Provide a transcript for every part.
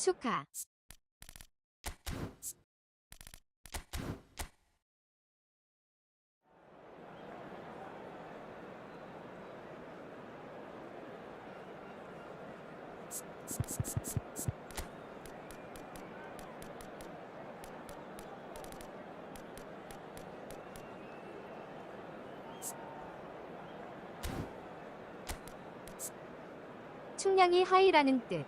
축하. 충량이 하이라는 뜻.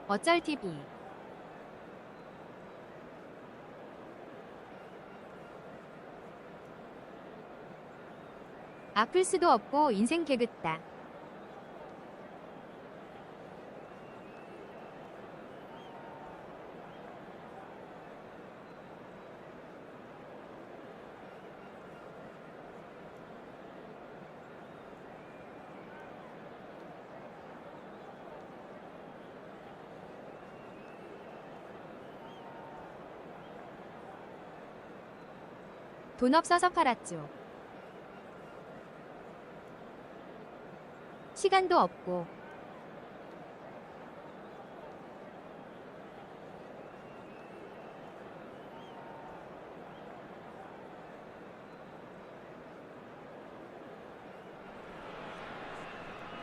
어쩔 TV. 아플 수도 없고 인생 개그다. 돈 없어서 팔았죠. 시간도 없고.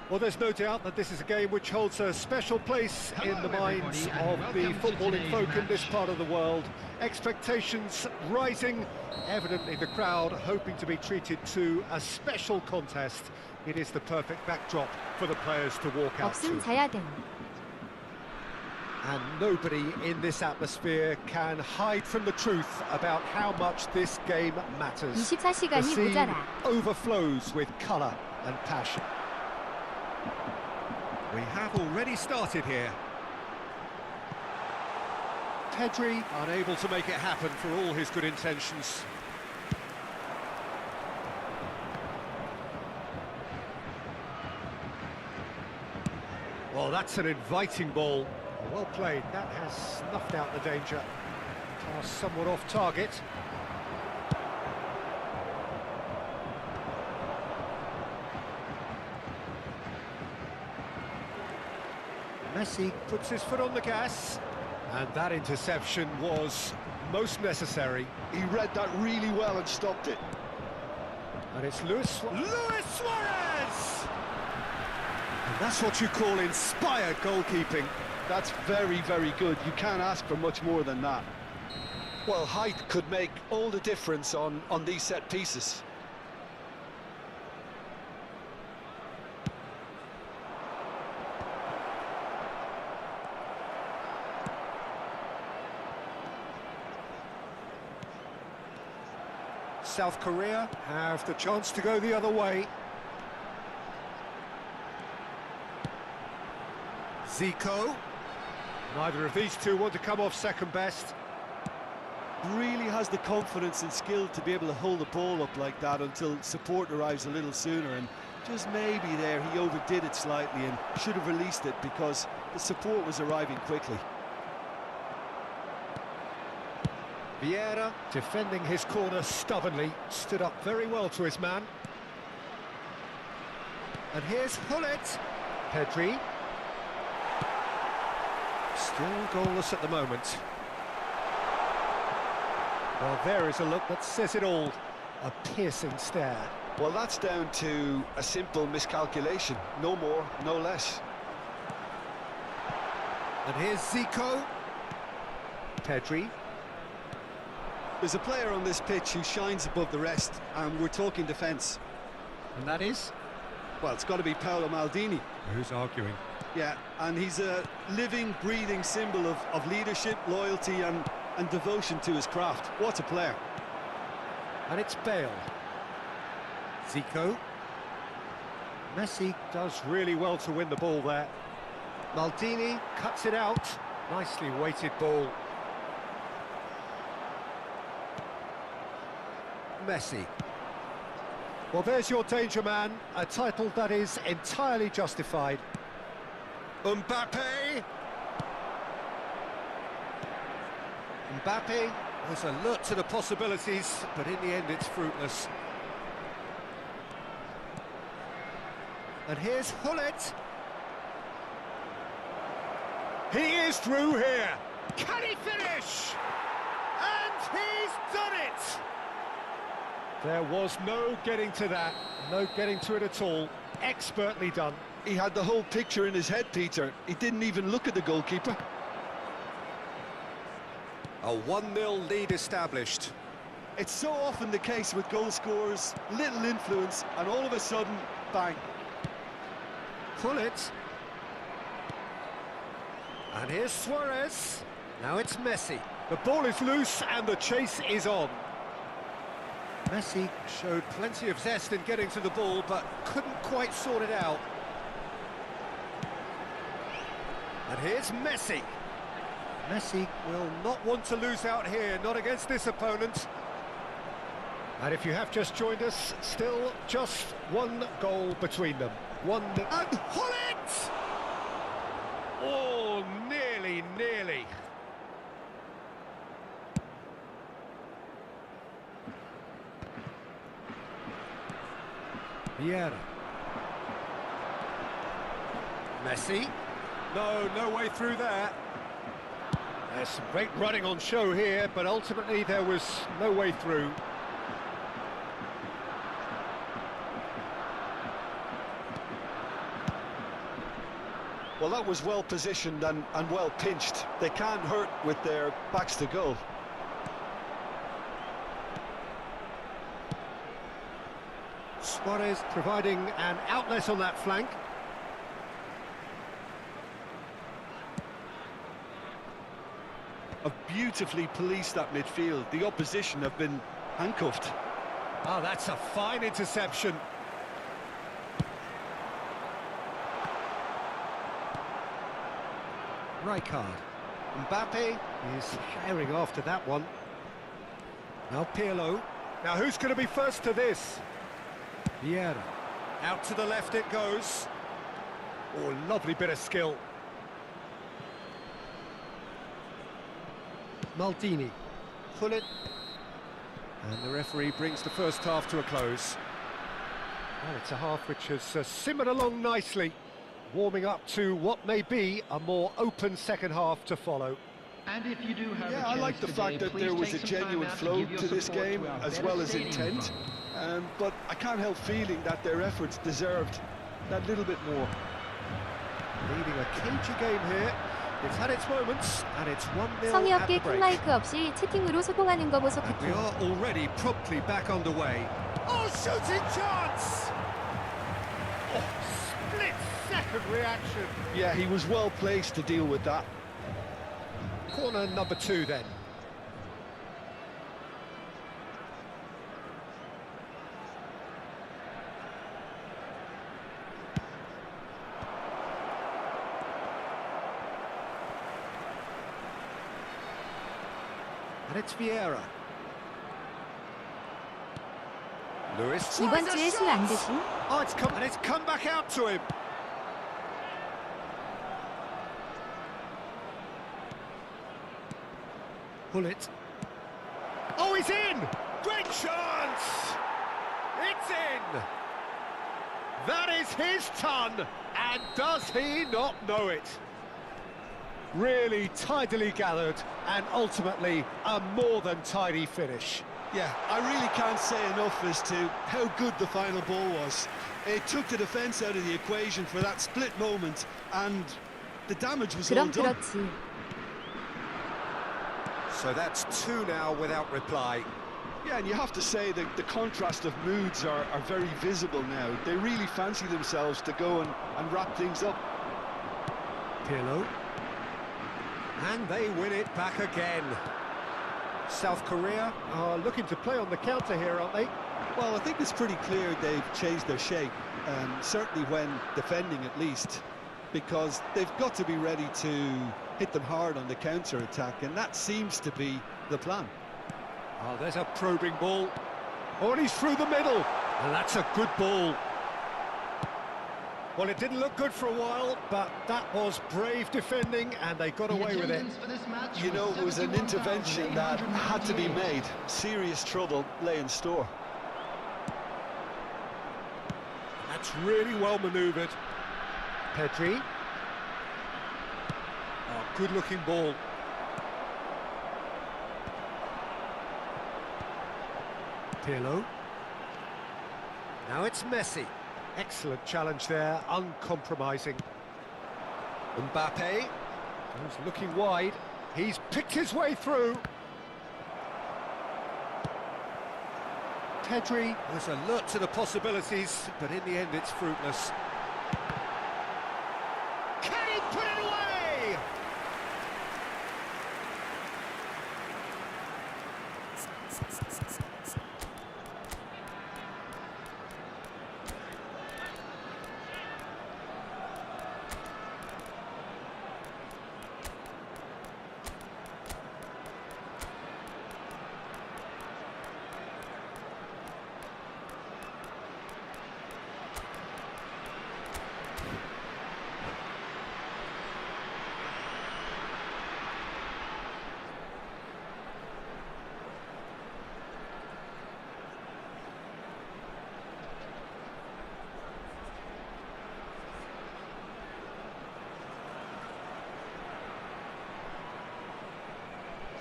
Well, there's no doubt that this is a game which holds a special place in the minds of the footballing folk in this part of the world. Expectations rising, evidently the crowd hoping to be treated to a special contest. It is the perfect backdrop for the players to walk out to. 없음 자야됨. And nobody in this atmosphere can hide from the truth about how much this game matters. 24시간이 The scene 모자라. overflows with colour and passion. We have already started here. Pedri unable to make it happen for all his good intentions. Well, that's an inviting ball. Well played. That has snuffed out the danger. Pass somewhat off target. Messi puts his foot on the gas, and that interception was most necessary. He read that really well and stopped it. And it's Luis Suarez! And that's what you call inspired goalkeeping. That's very, very good. You can't ask for much more than that. Well, height could make all the difference on these set pieces. South Korea have the chance to go the other way. Zico. Neither of these two want to come off second best. Really has the confidence and skill to be able to hold the ball up like that until support arrives a little sooner, and just maybe there he overdid it slightly and should have released it because the support was arriving quickly. Vieira, defending his corner stubbornly, stood up very well to his man. And here's Hullet. Pedri. Still goalless at the moment. Well, there is a look that says it all. A piercing stare. Well, that's down to a simple miscalculation. No more, no less. And here's Zico. Pedri. There's a player on this pitch who shines above the rest, and we're talking defence. And that is? Well, it's got to be Paolo Maldini. Who's arguing? Yeah, and he's a living, breathing symbol of leadership, loyalty and devotion to his craft. What a player. And it's Bale. Zico. Messi does really well to win the ball there. Maldini cuts it out. Nicely weighted ball. Messi. Well, there's your danger man, a title that is entirely justified. Mbappe. Mbappe has alert to the possibilities, but in the end it's fruitless. And here's Hullet. He is through here. Can he finish? And he's done it! There was no getting to that, no getting to it at all. Expertly done. He had the whole picture in his head, Peter. He didn't even look at the goalkeeper. A 1-0 lead established. It's so often the case with goal scorers, little influence, and all of a sudden, bang. Pull it. And here's Suarez. Now it's Messi. The ball is loose and the chase is on. Messi showed plenty of zest in getting to the ball, but couldn't quite sort it out. And here's Messi. Messi will not want to lose out here, not against this opponent. And if you have just joined us, still just one goal between them. And Hullet! Oh, nearly. Vieira. Messi. No way through there. There's some great running on show here, but ultimately there was no way through. Well, that was well positioned and well pinched. They can't hurt with their backs to goal. Suarez providing an outlet on that flank. Have beautifully policed that midfield. The opposition have been handcuffed. Oh, that's a fine interception. Rijkaard. Mbappe is firing after that one. Now Pirlo. Now who's going to be first to this? Vieira. Out to the left it goes. Oh, lovely bit of skill. Maldini. Pull it. And the referee brings the first half to a close. Well, it's a half which has simmered along nicely, warming up to what may be a more open second half to follow. And if you do have Yeah, I like the fact that there was a genuine flow to this game, as well as intent. But I can't help feeling that their efforts deserved that little bit more. Leading a cagey game here. It's had its moments, and it's 1-0 성의 at 없게 the break. 큰 마이크 없이 채팅으로 소통하는 거 보소 And we 크크. are already promptly back underway. Oh, shooting chance! Oh, split-second reaction. Yeah, he was well placed to deal with that. Corner number 2 then. And it's Vieira. Lewis. 이번 주에 술 안 드심? Oh, it's come back out to him. Pull it. Oh, he's in! Great chance! It's in! That is his ton, and does he not know it? Really tidily gathered, and ultimately a more than tidy finish. Yeah, I really can't say enough as to how good the final ball was. It took the defence out of the equation for that split moment, and the damage was all 그럼 done. 그렇지. So that's 2 now without reply. Yeah, and you have to say that the contrast of moods are very visible now. They really fancy themselves to go and wrap things up. Pirlo. And they win it back again. South Korea are looking to play on the counter here, aren't they? Well, I think it's pretty clear they've changed their shape, certainly when defending at least, because they've got to be ready to hit them hard on the counter-attack, and that seems to be the plan. Oh, there's a probing ball. Oh, and he's through the middle. And that's a good ball. Well, it didn't look good for a while, but that was brave defending, and they got away with it. You know, it was an intervention that had to be made. Serious trouble lay in store. That's really well manoeuvred. Pedri. Oh, good-looking ball. Pirlo. Now it's Messi. Excellent challenge there, uncompromising. Mbappe, who's looking wide. He's picked his way through. Pedri was alert to the possibilities, but in the end it's fruitless. Can he put it away?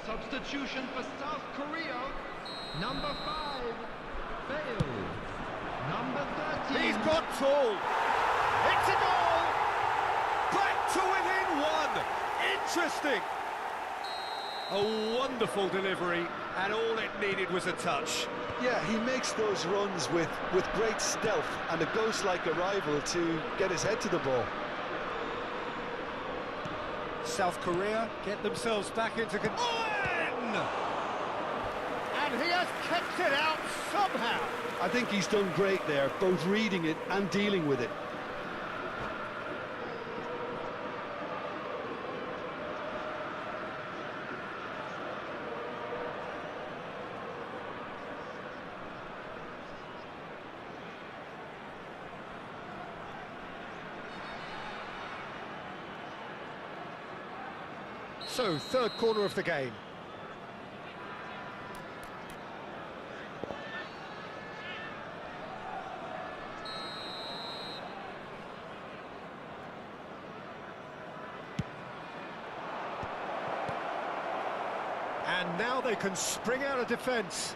Substitution for South Korea. Number 5, failed. Number 13. He's got tall. It's a goal. Back to within one. Interesting. A wonderful delivery, and all it needed was a touch. Yeah, he makes those runs with great stealth and a ghost-like arrival to get his head to the ball. South Korea get themselves back into Owen! And he has kept it out somehow. I think he's done great there, both reading it and dealing with it. So, third corner of the game. And now they can spring out of defence.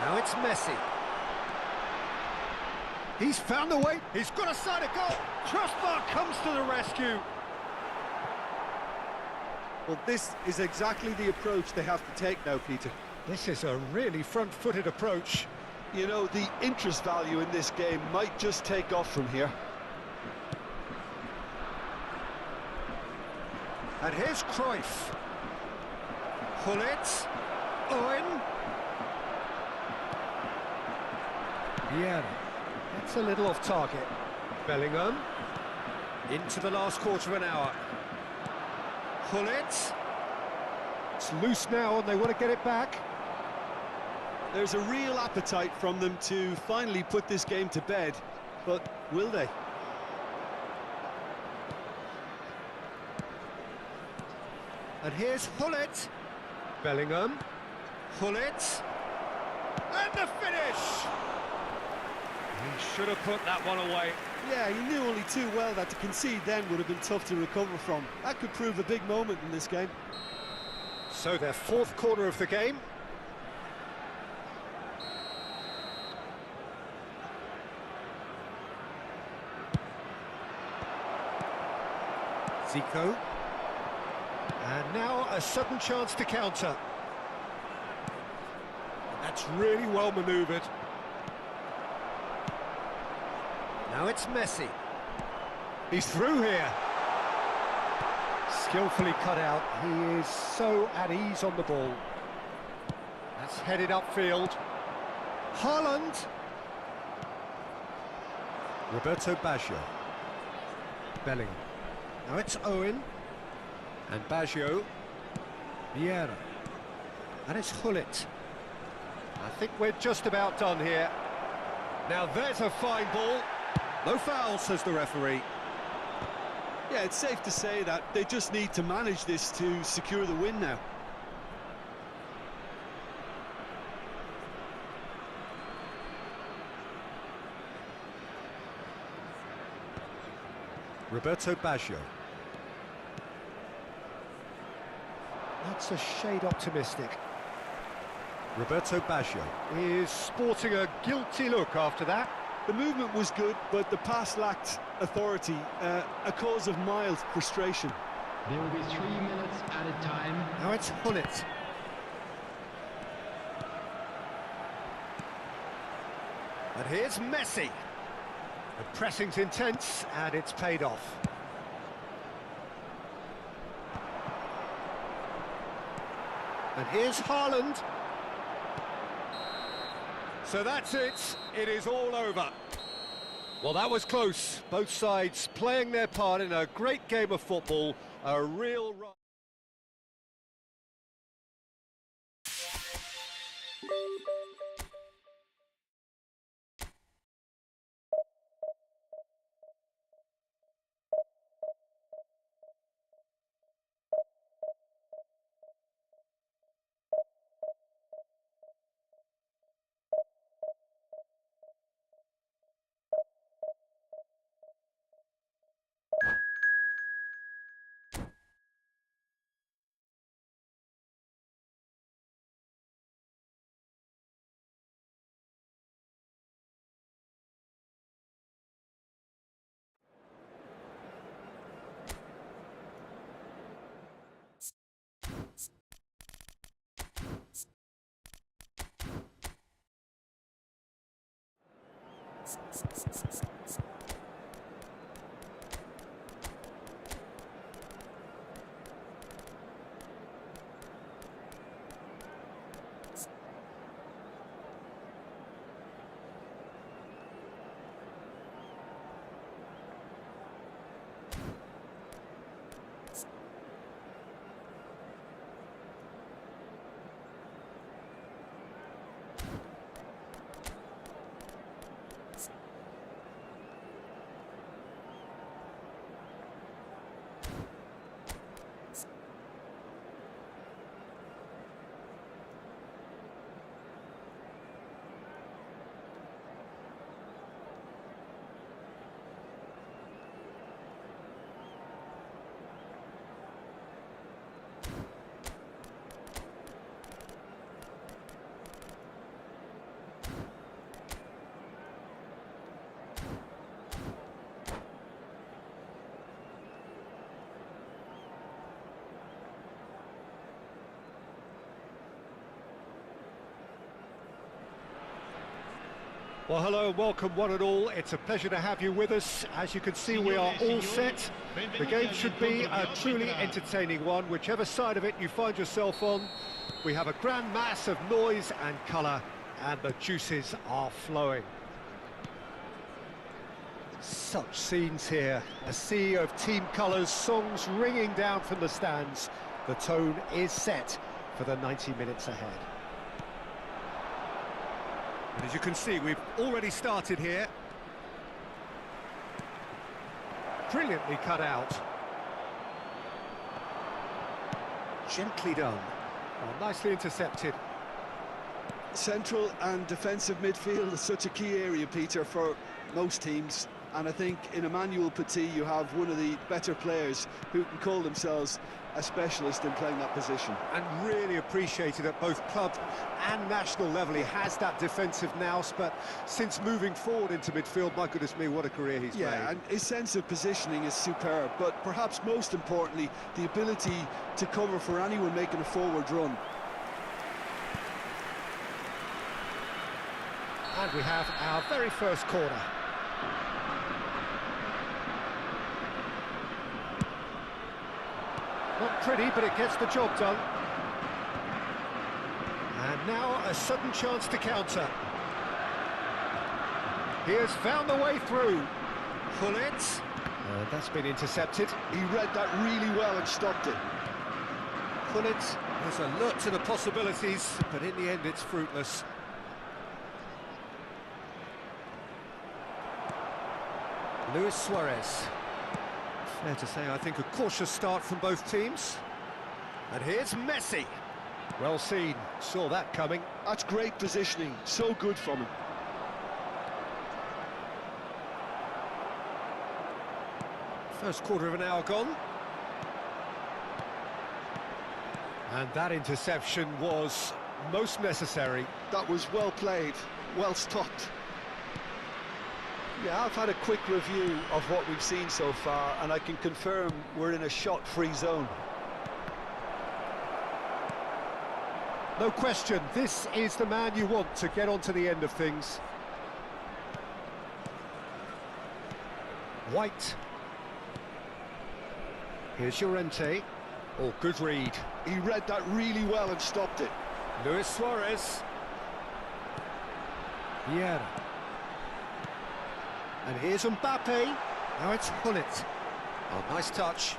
Now it's Messi. He's found a way. He's got a side of goal. Crossbar comes to the rescue. Well, this is exactly the approach they have to take now, Peter. This is a really front-footed approach. You know, the interest value in this game might just take off from here. And here's Cruyff. Hullet. Owen. Yeah, that's a little off target. Bellingham. Into the last quarter of an hour. Hullet. It's loose now and they want to get it back. There's a real appetite from them to finally put this game to bed, but will they? And here's Hullet. Bellingham. Hullet. And the finish! He should have put that one away. Yeah, he knew only too well that to concede then would have been tough to recover from. That could prove a big moment in this game. So their fourth corner of the game. Zico. And now a sudden chance to counter. That's really well manoeuvred. Now it's Messi. He's through here. Skillfully cut out. He is so at ease on the ball. That's headed upfield. Haaland. Roberto Baggio. Bellingham. Now it's Owen. And Baggio. Vieira. And it's Hullet. I think we're just about done here. Now there's a fine ball. No foul, says the referee. Yeah, it's safe to say that they just need to manage this to secure the win now. Roberto Baggio. That's a shade optimistic. Roberto Baggio is sporting a guilty look after that. The movement was good, but the pass lacked authority, a cause of mild frustration. There will be 3 minutes added time. Now it's Hullet. And here's Messi. The pressing's intense, and it's paid off. And here's Haaland. So that's it. It is all over. Well, that was close. Both sides playing their part in a great game of football. A real... Well, hello and welcome one and all. It's a pleasure to have you with us. As you can see, we are all set. The game should be a truly entertaining one, whichever side of it you find yourself on. We have a grand mass of noise and colour, and the juices are flowing. Such scenes here, a sea of team colours, songs ringing down from the stands. The tone is set for the 90 minutes ahead. And as you can see, we've already started here. Brilliantly cut out. Gently done. Well, nicely intercepted. Central and defensive midfield is such a key area, Peter, for most teams. And I think in Emmanuel Petit you have one of the better players who can call themselves a specialist in playing that position. And really appreciated at both club and national level. He has that defensive nous, but since moving forward into midfield, my goodness me, what a career he's made. Yeah, and his sense of positioning is superb, but perhaps most importantly, the ability to cover for anyone making a forward run. And we have our very first corner. Not pretty, but it gets the job done. And now a sudden chance to counter. He has found the way through. Pull it. That's been intercepted. He read that really well and stopped it. Pull it. There's alert to the possibilities, but in the end it's fruitless. Luis Suarez. Fair to say, I think, a cautious start from both teams. And here's Messi. Well seen, saw that coming. That's great positioning, so good from him. First quarter of an hour gone. And that interception was most necessary. That was well played, well stopped. Yeah, I've had a quick review of what we've seen so far, and I can confirm we're in a shot-free zone. No question, this is the man you want to get onto the end of things. White. Here's Llorente. Oh, good read. He read that really well and stopped it. Luis Suarez. Vieira. And here's Mbappe. Now it's Hullet. Oh, nice touch.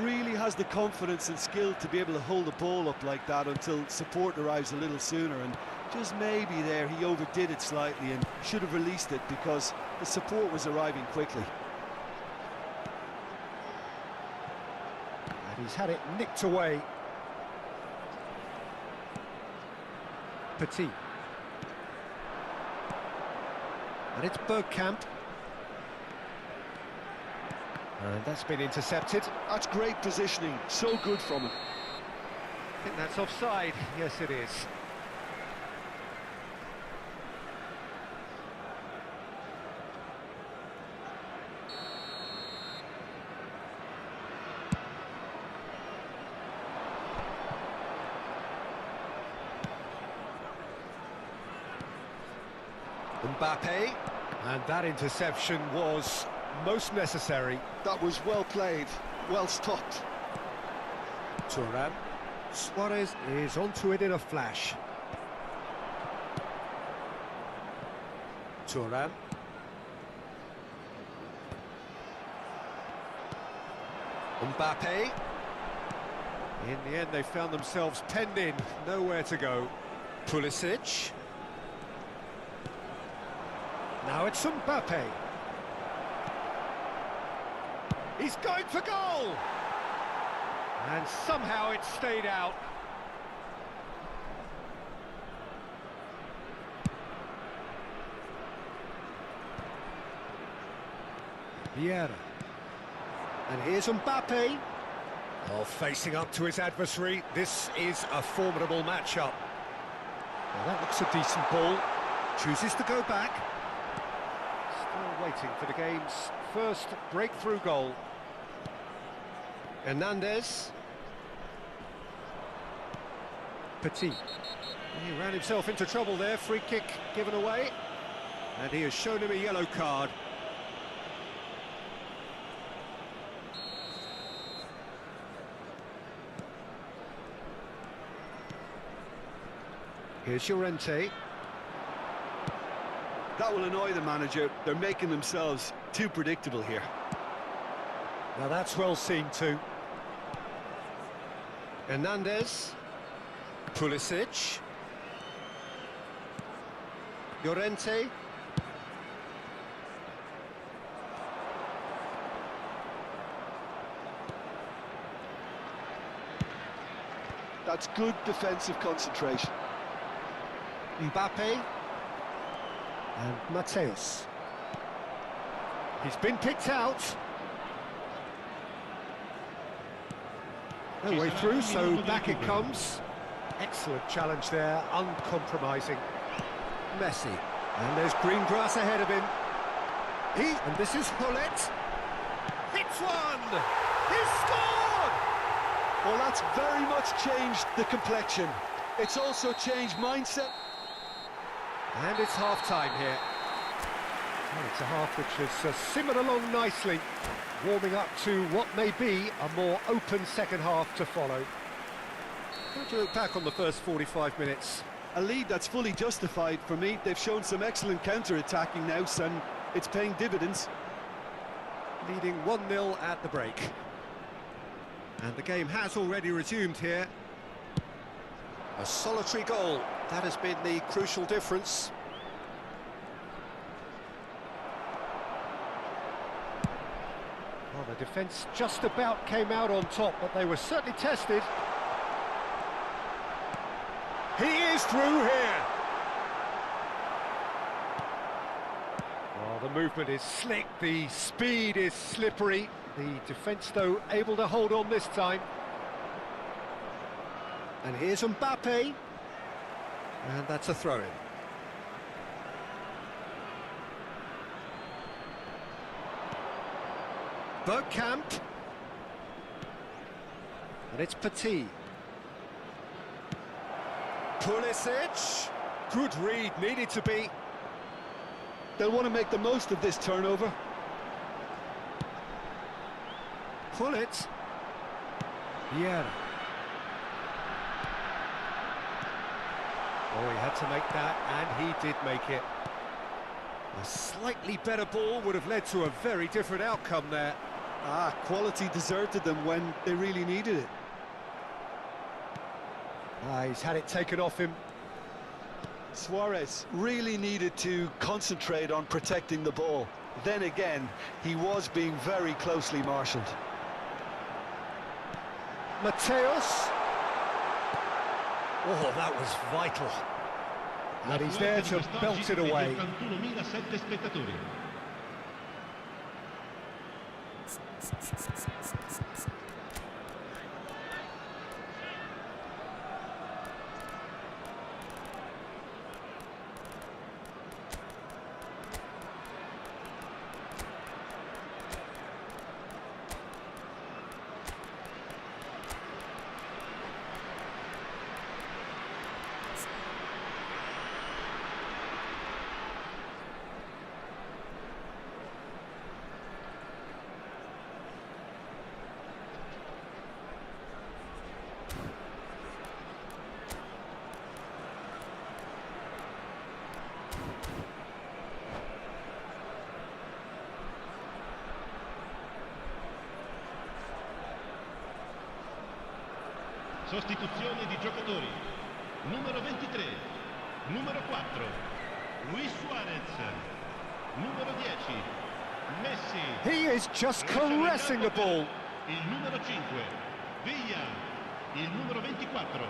Really has the confidence and skill to be able to hold the ball up like that until support arrives a little sooner, and just maybe there he overdid it slightly and should have released it because the support was arriving quickly. And he's had it nicked away. Petit. And it's Bergkamp. And that's been intercepted. That's great positioning, so good from him. I think that's offside. Yes, it is. Mbappe. And that interception was most necessary. That was well played, well stopped. Thuram. Suarez is onto it in a flash. Thuram. Mbappe. In the end, they found themselves penned in, nowhere to go. Pulisic. Now it's Mbappe. He's going for goal! And somehow it stayed out. Vieira. And here's Mbappe. Oh, facing up to his adversary. This is a formidable matchup. Well, that looks a decent ball. Chooses to go back. Still waiting for the game's first breakthrough goal. Hernandez. Petit. He ran himself into trouble there. Free kick given away. And he has shown him a yellow card. Here's Llorente. That will annoy the manager. They're making themselves too predictable here. Now that's well seen too. Hernandez. Pulisic. Llorente. That's good defensive concentration. Mbappe. And Mateus. He's been picked out. No way through, so back it comes. Excellent challenge there, uncompromising. Messi, and there's green grass ahead of him. And this is Hullet. Hits one! He's scored! Well, that's very much changed the complexion. It's also changed mindset. And it's half-time here. And it's a half which has simmered along nicely, warming up to what may be a more open second half to follow. How do you look back on the first 45 minutes? A lead that's fully justified for me. They've shown some excellent counter-attacking now, and it's paying dividends. Leading 1-0 at the break. And the game has already resumed here. A solitary goal, that has been the crucial difference. Well, the defence just about came out on top, but they were certainly tested. He is through here. Well, the movement is slick, the speed is slippery. The defence, though, able to hold on this time. And here's Mbappe. And that's a throw-in. Bergkamp. And it's Petit. Pulisic. Good read, needed to be. They'll want to make the most of this turnover. Pull it. Yeah. Oh, he had to make that, and he did make it. A slightly better ball would have led to a very different outcome there. Quality deserted them when they really needed it. He's had it taken off him. Suarez really needed to concentrate on protecting the ball. Then again, he was being very closely marshalled. Mateus. Oh, that was vital. And he's there to belt it away. Sostituzione di giocatori. Numero 23, numero 4, Luis Suarez, numero 10, Messi. He is just caressing the ball. Il numero 5, Villa, il numero 24,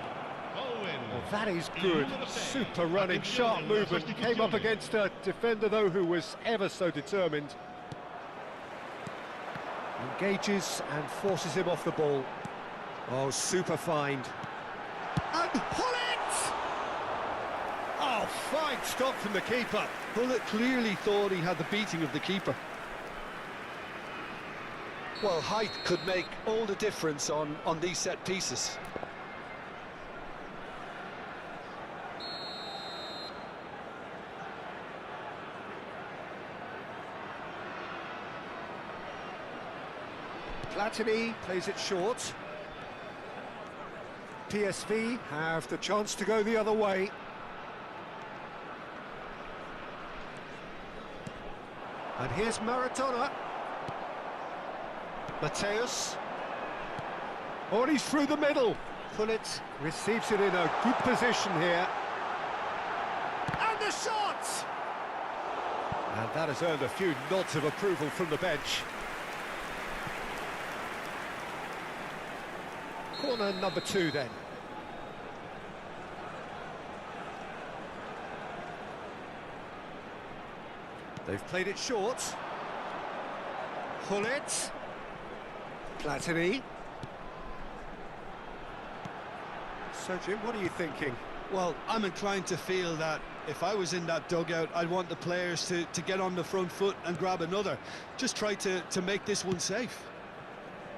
Owen. Well, that is good. Super running, sharp movement. Came up against a defender, though, who was ever so determined. Engages and forces him off the ball. Oh, super find. And Hullet! Oh, fine stop from the keeper. Hullet clearly thought he had the beating of the keeper. Well, height could make all the difference on these set pieces. Platini plays it short. PSV have the chance to go the other way. And here's Maradona. Mateus. Oh, and he's through the middle. Hullet receives it in a good position here. And the shot! And that has earned a few nods of approval from the bench. Corner number 2 then. They've played it short. pull it. Platini. So, Jim, what are you thinking? Well, I'm inclined to feel that if I was in that dugout, I'd want the players to get on the front foot and grab another. Just try to make this one safe.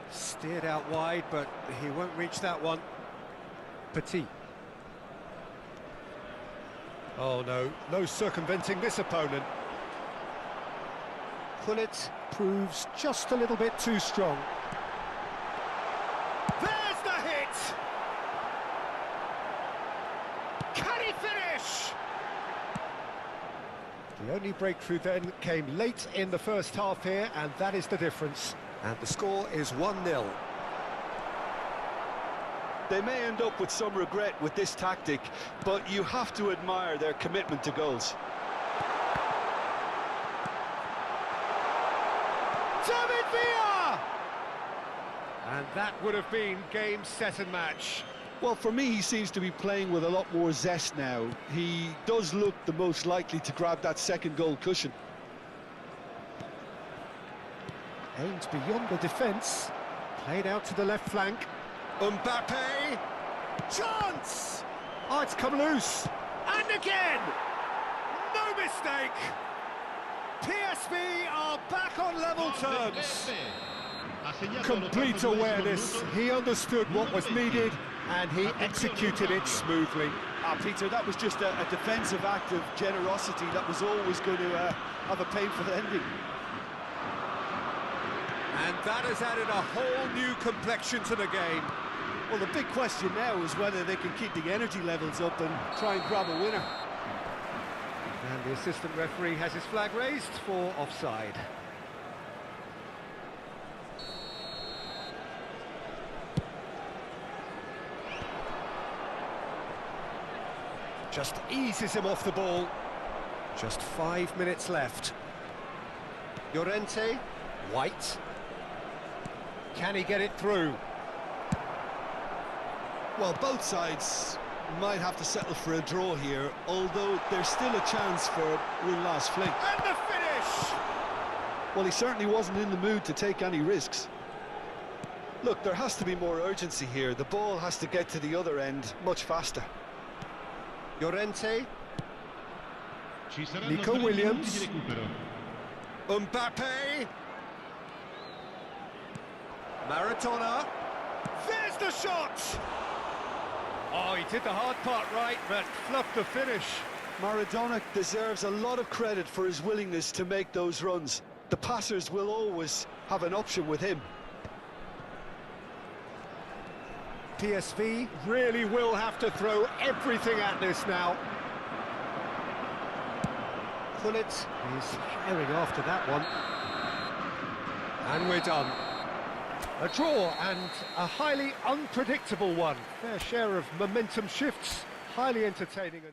Steered out wide, but he won't reach that one. Petit. Oh, no circumventing this opponent. Pullet proves just a little bit too strong. There's the hit! Can he finish? The only breakthrough then came late in the first half here, and that is the difference. And the score is 1-0. They may end up with some regret with this tactic, but you have to admire their commitment to goals. David Villa! And that would have been game, set and match. Well, for me, he seems to be playing with a lot more zest now. He does look the most likely to grab that second goal cushion. Aimed beyond the defence. Played out to the left flank. Mbappe! Chance! Oh, it's come loose. And again! No mistake! PSV are back on level terms. Complete awareness. He understood what was needed and he executed it smoothly. Peter, that was just a defensive act of generosity that was always going to have a painful ending. And that has added a whole new complexion to the game. Well, the big question now is whether they can keep the energy levels up and try and grab a winner. And the assistant referee has his flag raised for offside. Just eases him off the ball. Just 5 minutes left. Llorente, White. Can he get it through? Well, both sides might have to settle for a draw here, although there's still a chance for win-loss fling. And the finish! Well, he certainly wasn't in the mood to take any risks. Look, there has to be more urgency here. The ball has to get to the other end much faster. Llorente. Nico Williams. Mbappe. Maradona. There's the shot! Oh, he did the hard part right, but fluffed the finish. Maradona deserves a lot of credit for his willingness to make those runs. The passers will always have an option with him. PSV really will have to throw everything at this now. Pullet is herring after that one. And we're done. A draw and a highly unpredictable one. Fair share of momentum shifts, highly entertaining.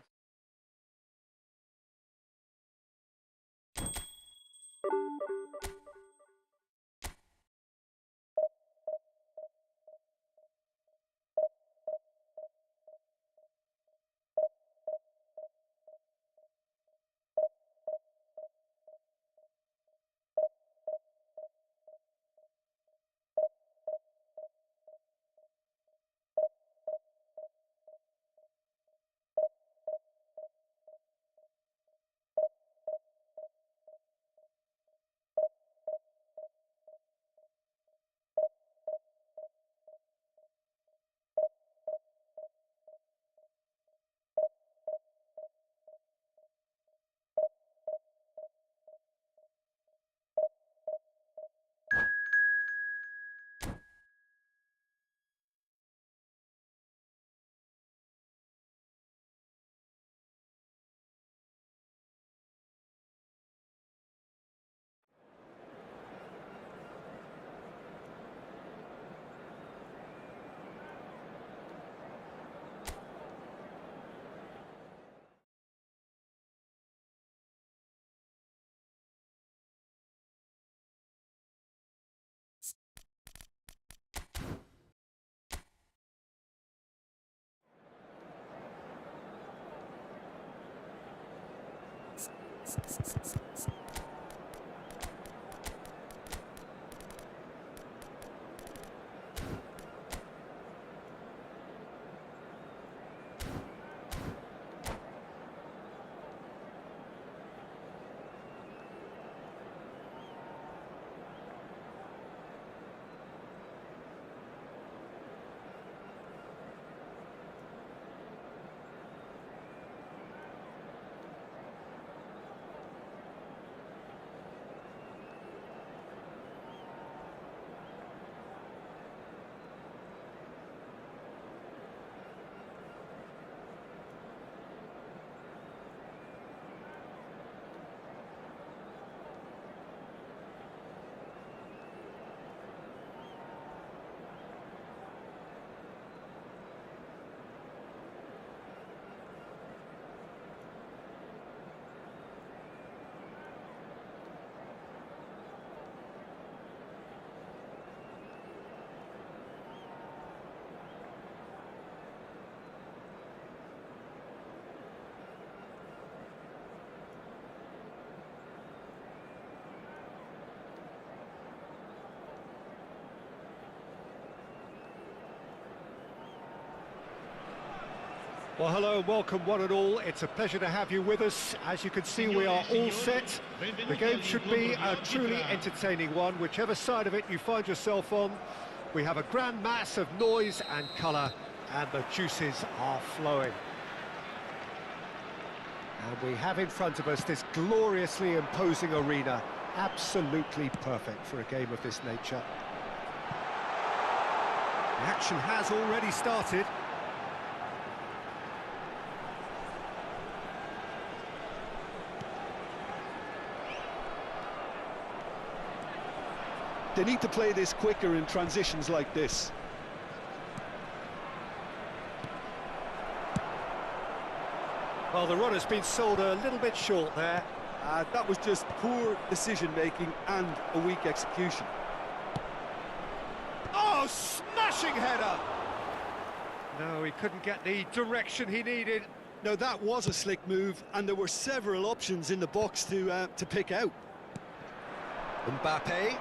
Well, hello and welcome one and all. It's a pleasure to have you with us. As you can see, we are all set. The game should be a truly entertaining one, whichever side of it you find yourself on. We have a grand mass of noise and colour, and the juices are flowing. And we have in front of us this gloriously imposing arena, absolutely perfect for a game of this nature. The action has already started. They need to play this quicker in transitions like this. Well, the run has been sold a little bit short there. That was just poor decision-making and a weak execution. Oh, smashing header! No, he couldn't get the direction he needed. No, that was a slick move, and there were several options in the box to pick out. Mbappe.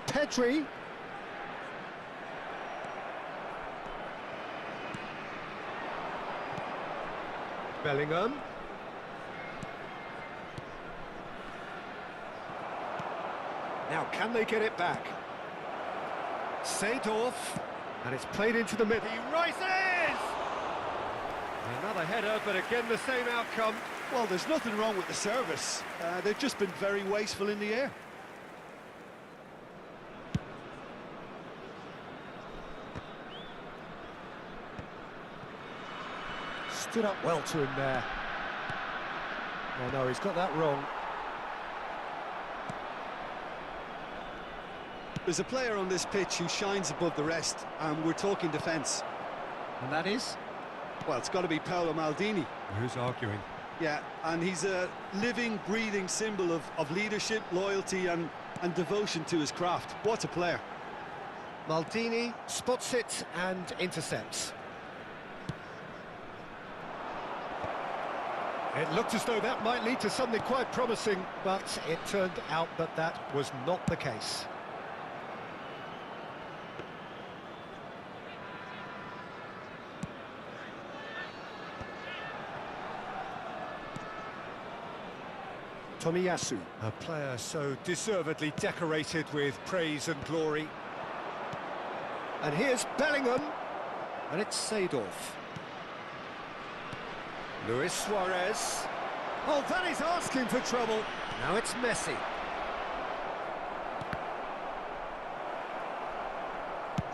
Pedri. Bellingham. Now, can they get it back? Seedorf, and it's played into the middle. He rises! Another header, but again the same outcome. Well, there's nothing wrong with the service. They've just been very wasteful in the air. Stood up well to him there. Oh no, he's got that wrong. There's a player on this pitch who shines above the rest, and we're talking defence. And that is? Well, it's got to be Paolo Maldini. Who's arguing? Yeah, and he's a living, breathing symbol of leadership, loyalty and devotion to his craft. What a player. Maldini spots it and intercepts. It looked as though that might lead to something quite promising, but it turned out that that was not the case. Tomiyasu, a player so deservedly decorated with praise and glory. And here's Bellingham, and it's Seedorf. Luis Suarez. Oh, that is asking for trouble. Now it's Messi.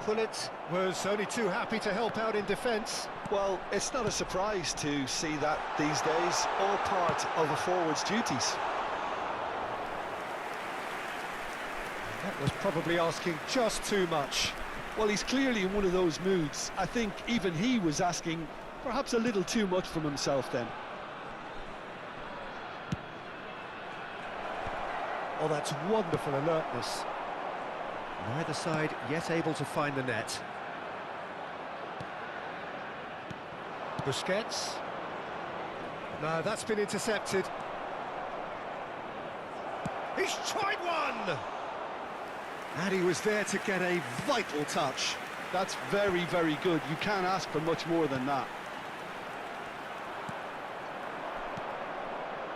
Gullit was only too happy to help out in defence. Well, it's not a surprise to see that these days, all part of a forward's duties. That was probably asking just too much. Well, he's clearly in one of those moods. I think even he was asking perhaps a little too much from himself then. Oh, that's wonderful alertness. Neither side yet able to find the net. Busquets. No, that's been intercepted. He's tried one! And he was there to get a vital touch. That's very, very good. You can't ask for much more than that.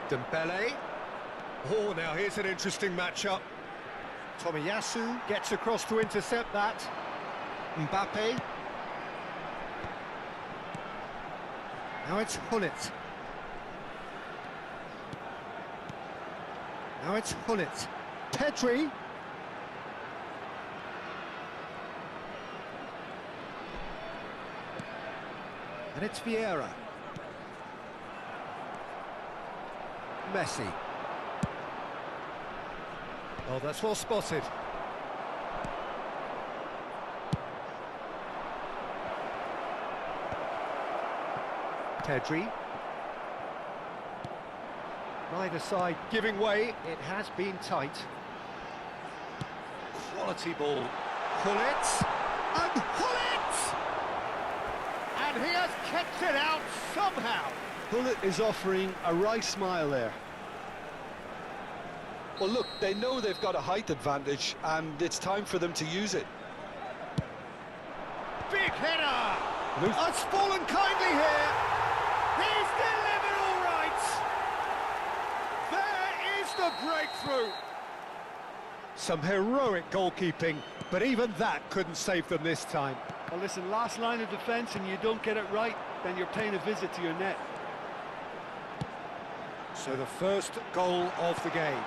Dembele. Oh, now here's an interesting matchup. Tomiyasu gets across to intercept that. Mbappe. Now it's Gullit. Now it's Gullit. Pedri. And it's Vieira. Messi. Oh, that's well spotted. Pedri. Neither side giving way. It has been tight. Quality ball. Gullit. And Gullit! And he has kept it out somehow. Gullit is offering a right smile there. Well, look, they know they've got a height advantage, and it's time for them to use it. Big header! Oh, it's fallen kindly here. He's delivered all right. There is the breakthrough. Some heroic goalkeeping, but even that couldn't save them this time. Well, listen, last line of defence and you don't get it right, then you're paying a visit to your net. So the first goal of the game.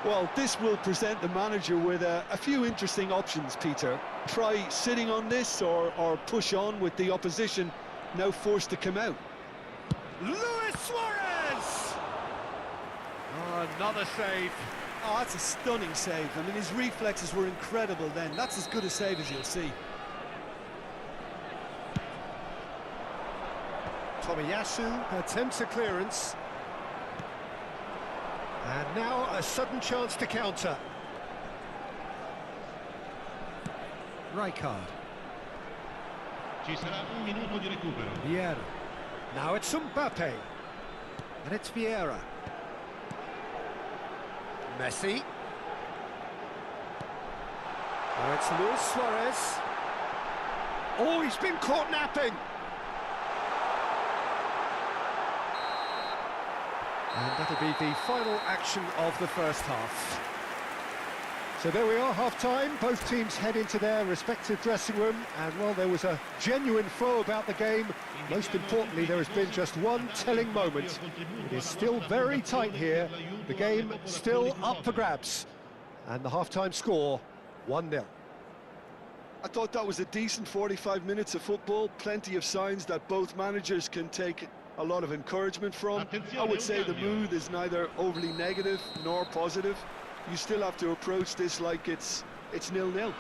Well, this will present the manager with a few interesting options, Peter. Try sitting on this or push on with the opposition now forced to come out. Luis Suarez! Oh, another save. Oh, that's a stunning save. I mean, his reflexes were incredible then. That's as good a save as you'll see. Tomiyasu attempts a clearance. And now a sudden chance to counter. Rijkaard. Ci sarà un minuto di recupero. Vieira. Now it's Mbappe. And it's Vieira. Messi. Now it's Luis Suarez. Oh, he's been caught napping. And that'll be the final action of the first half. So there we are, half-time. Both teams head into their respective dressing room. And, well, there was a genuine flow about the game. Most importantly, there has been just one telling moment. It is still very tight here. The game still up for grabs. And the half-time score, 1-0. I thought that was a decent 45 minutes of football. Plenty of signs that both managers can take a lot of encouragement from. I would say the mood is neither overly negative nor positive. You still have to approach this like it's 0-0.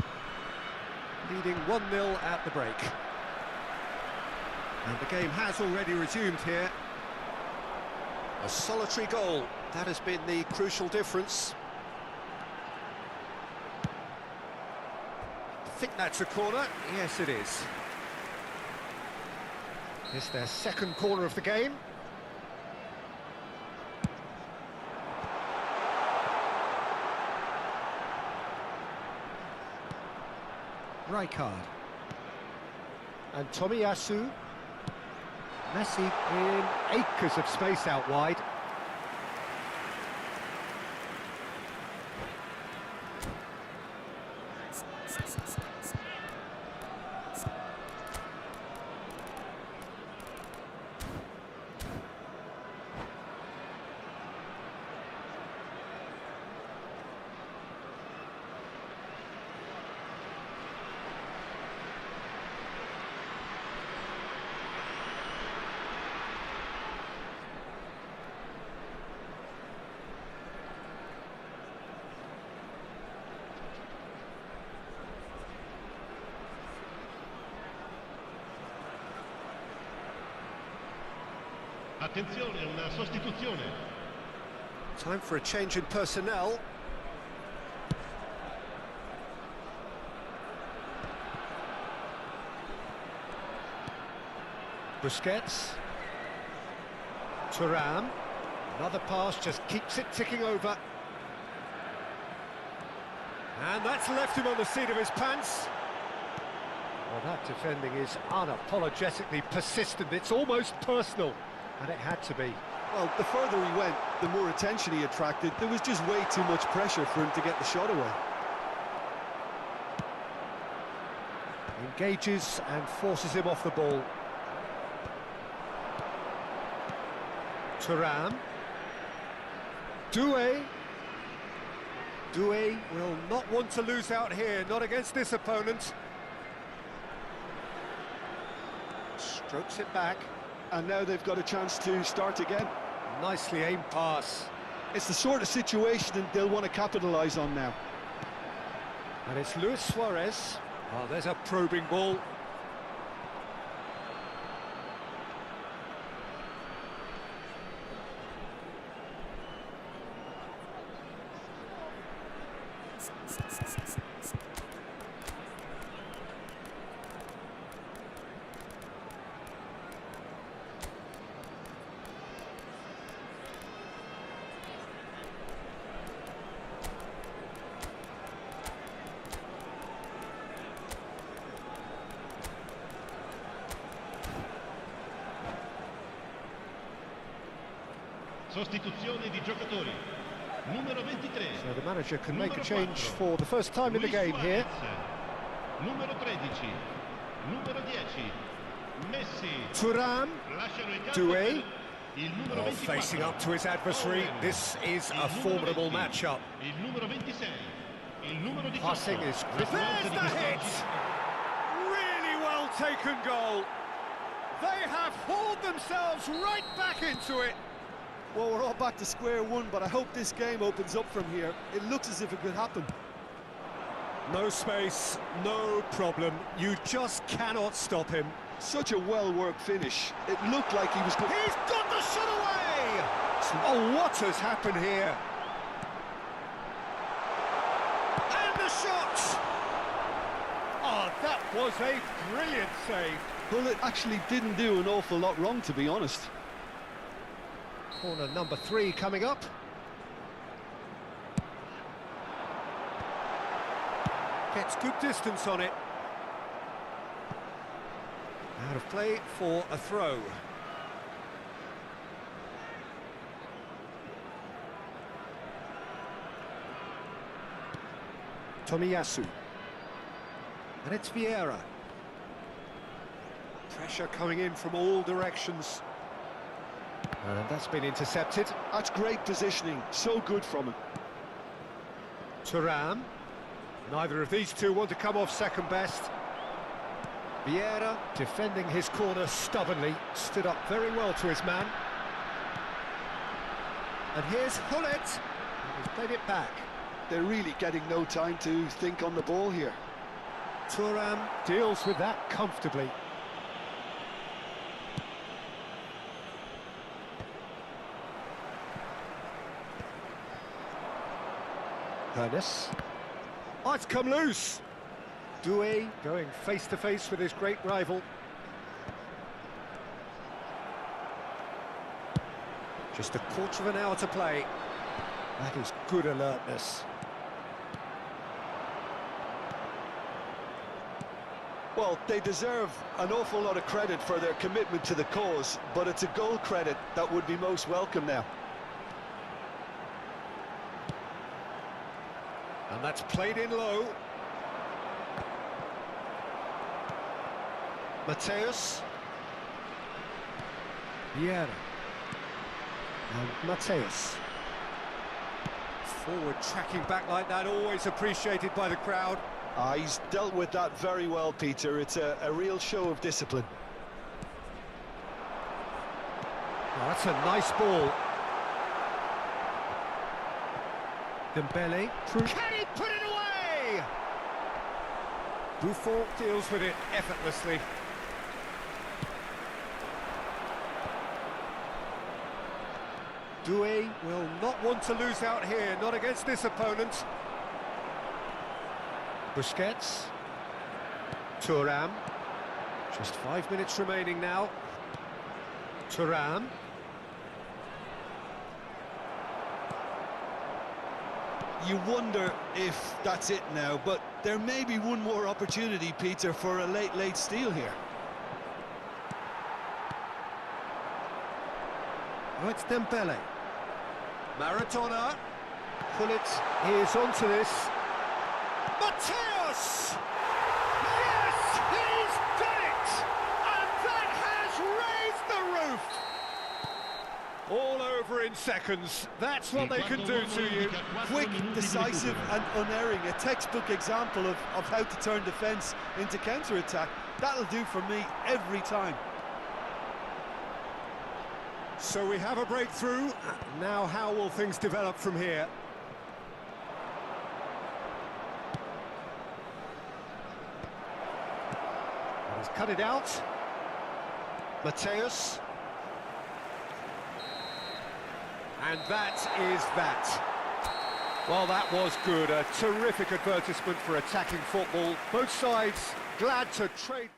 Leading 1-0 at the break. And the game has already resumed here. A solitary goal, that has been the crucial difference. I think that's a corner. Yes, it is. It's their second corner of the game. Rijkaard. And Tomiyasu. Messi in acres of space out wide. Attenzione, una sostituzione. Time for a change in personnel. Busquets. Thuram. Another pass, just keeps it ticking over. And that's left him on the seat of his pants. Well, that defending is unapologetically persistent. It's almost personal. And it had to be. Well, the further he went, the more attention he attracted. There was just way too much pressure for him to get the shot away. Engages and forces him off the ball. Thuram. Doué. Doué will not want to lose out here, not against this opponent. Strokes it back. And now they've got a chance to start again. Nicely aimed pass. It's the sort of situation that they'll want to capitalise on now. And it's Luis Suarez. Oh, there's a probing ball. Sostituzione di giocatori. Numero 23. So the manager can make a Numero change 4. for the first time in the Luis game here. Suarez. Numero 13. Numero 10. Messi. Thuram, Lasciano il campo Doué. per il numero Oh, 24. facing up to his adversary. Owen. This is Il a numero formidable 20. matchup. Il numero 26. Il numero 18. Passing is La there's forza di the hit! quest'oggi. Really well taken goal. They have hauled themselves right back into it. Well, we're all back to square one, but I hope this game opens up from here. It looks as if it could happen. No space, no problem. You just cannot stop him. Such a well-worked finish. It looked like he was going... He's got the shot away! Oh, what has happened here? And the shot! Oh, that was a brilliant save. Well, it actually didn't do an awful lot wrong, to be honest. Corner number 3 coming up. Gets good distance on it. Out of play for a throw. Tomiyasu. And it's Vieira. Pressure coming in from all directions. And that's been intercepted. That's great positioning. So good from him. Thuram. Neither of these two want to come off second best. Vieira defending his corner stubbornly, stood up very well to his man. And here's Hullet. He's played it back. They're really getting no time to think on the ball here. Thuram deals with that comfortably. Ernest. Oh, it's come loose. Doué going face-to-face with his great rival. Just a quarter of an hour to play. That is good alertness. Well, they deserve an awful lot of credit for their commitment to the cause, but it's a goal credit that would be most welcome now. And that's played in low. Mateus. Vieira. And Mateus. Forward tracking back like that, always appreciated by the crowd. He's dealt with that very well, Peter. It's a real show of discipline. Oh, that's a nice ball. Dembele. Can he put it away? Buffon deals with it effortlessly. Doué will not want to lose out here, not against this opponent. Busquets. Thuram. Just 5 minutes remaining now. Thuram. You wonder if that's it now, but there may be one more opportunity, Peter, for a late steal here. Oh, it's Dembele. Maradona. Hullet is onto this. Mateus! Yes, he's done it! And that has raised the roof! All over in seconds. That's what they can do to you. Quick, decisive and unerring. A textbook example of how to turn defence into counter-attack. That'll do for me every time. So we have a breakthrough. Now how will things develop from here? And he's cut it out. Mateus. And that is that. Well, that was good. A terrific advertisement for attacking football. Both sides glad to trade...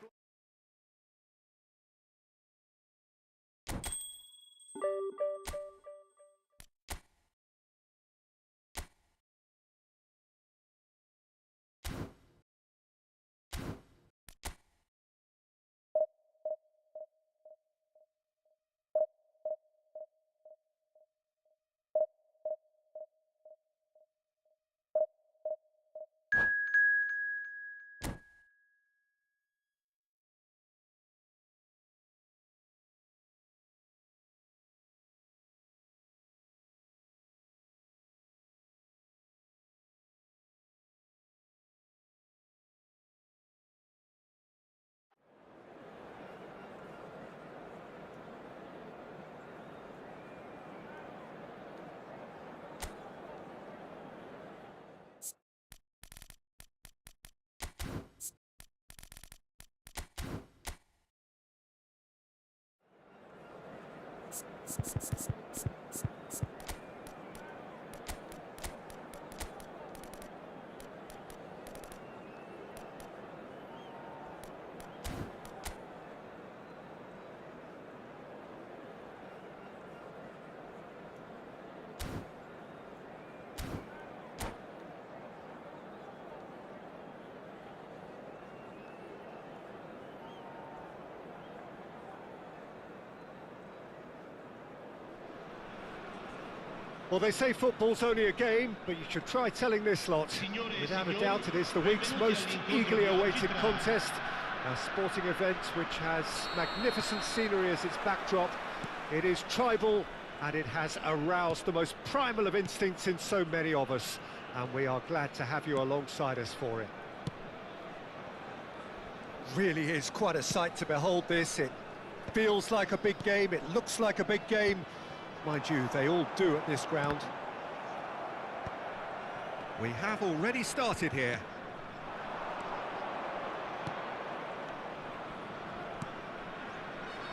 Well, they say football's only a game, but you should try telling this lot. Without a doubt, it is the week's most eagerly awaited contest. A sporting event which has magnificent scenery as its backdrop. It is tribal, and it has aroused the most primal of instincts in so many of us. And we are glad to have you alongside us for it. Really is quite a sight to behold this. It feels like a big game, it looks like a big game. Mind you, they all do at this ground. We have already started here.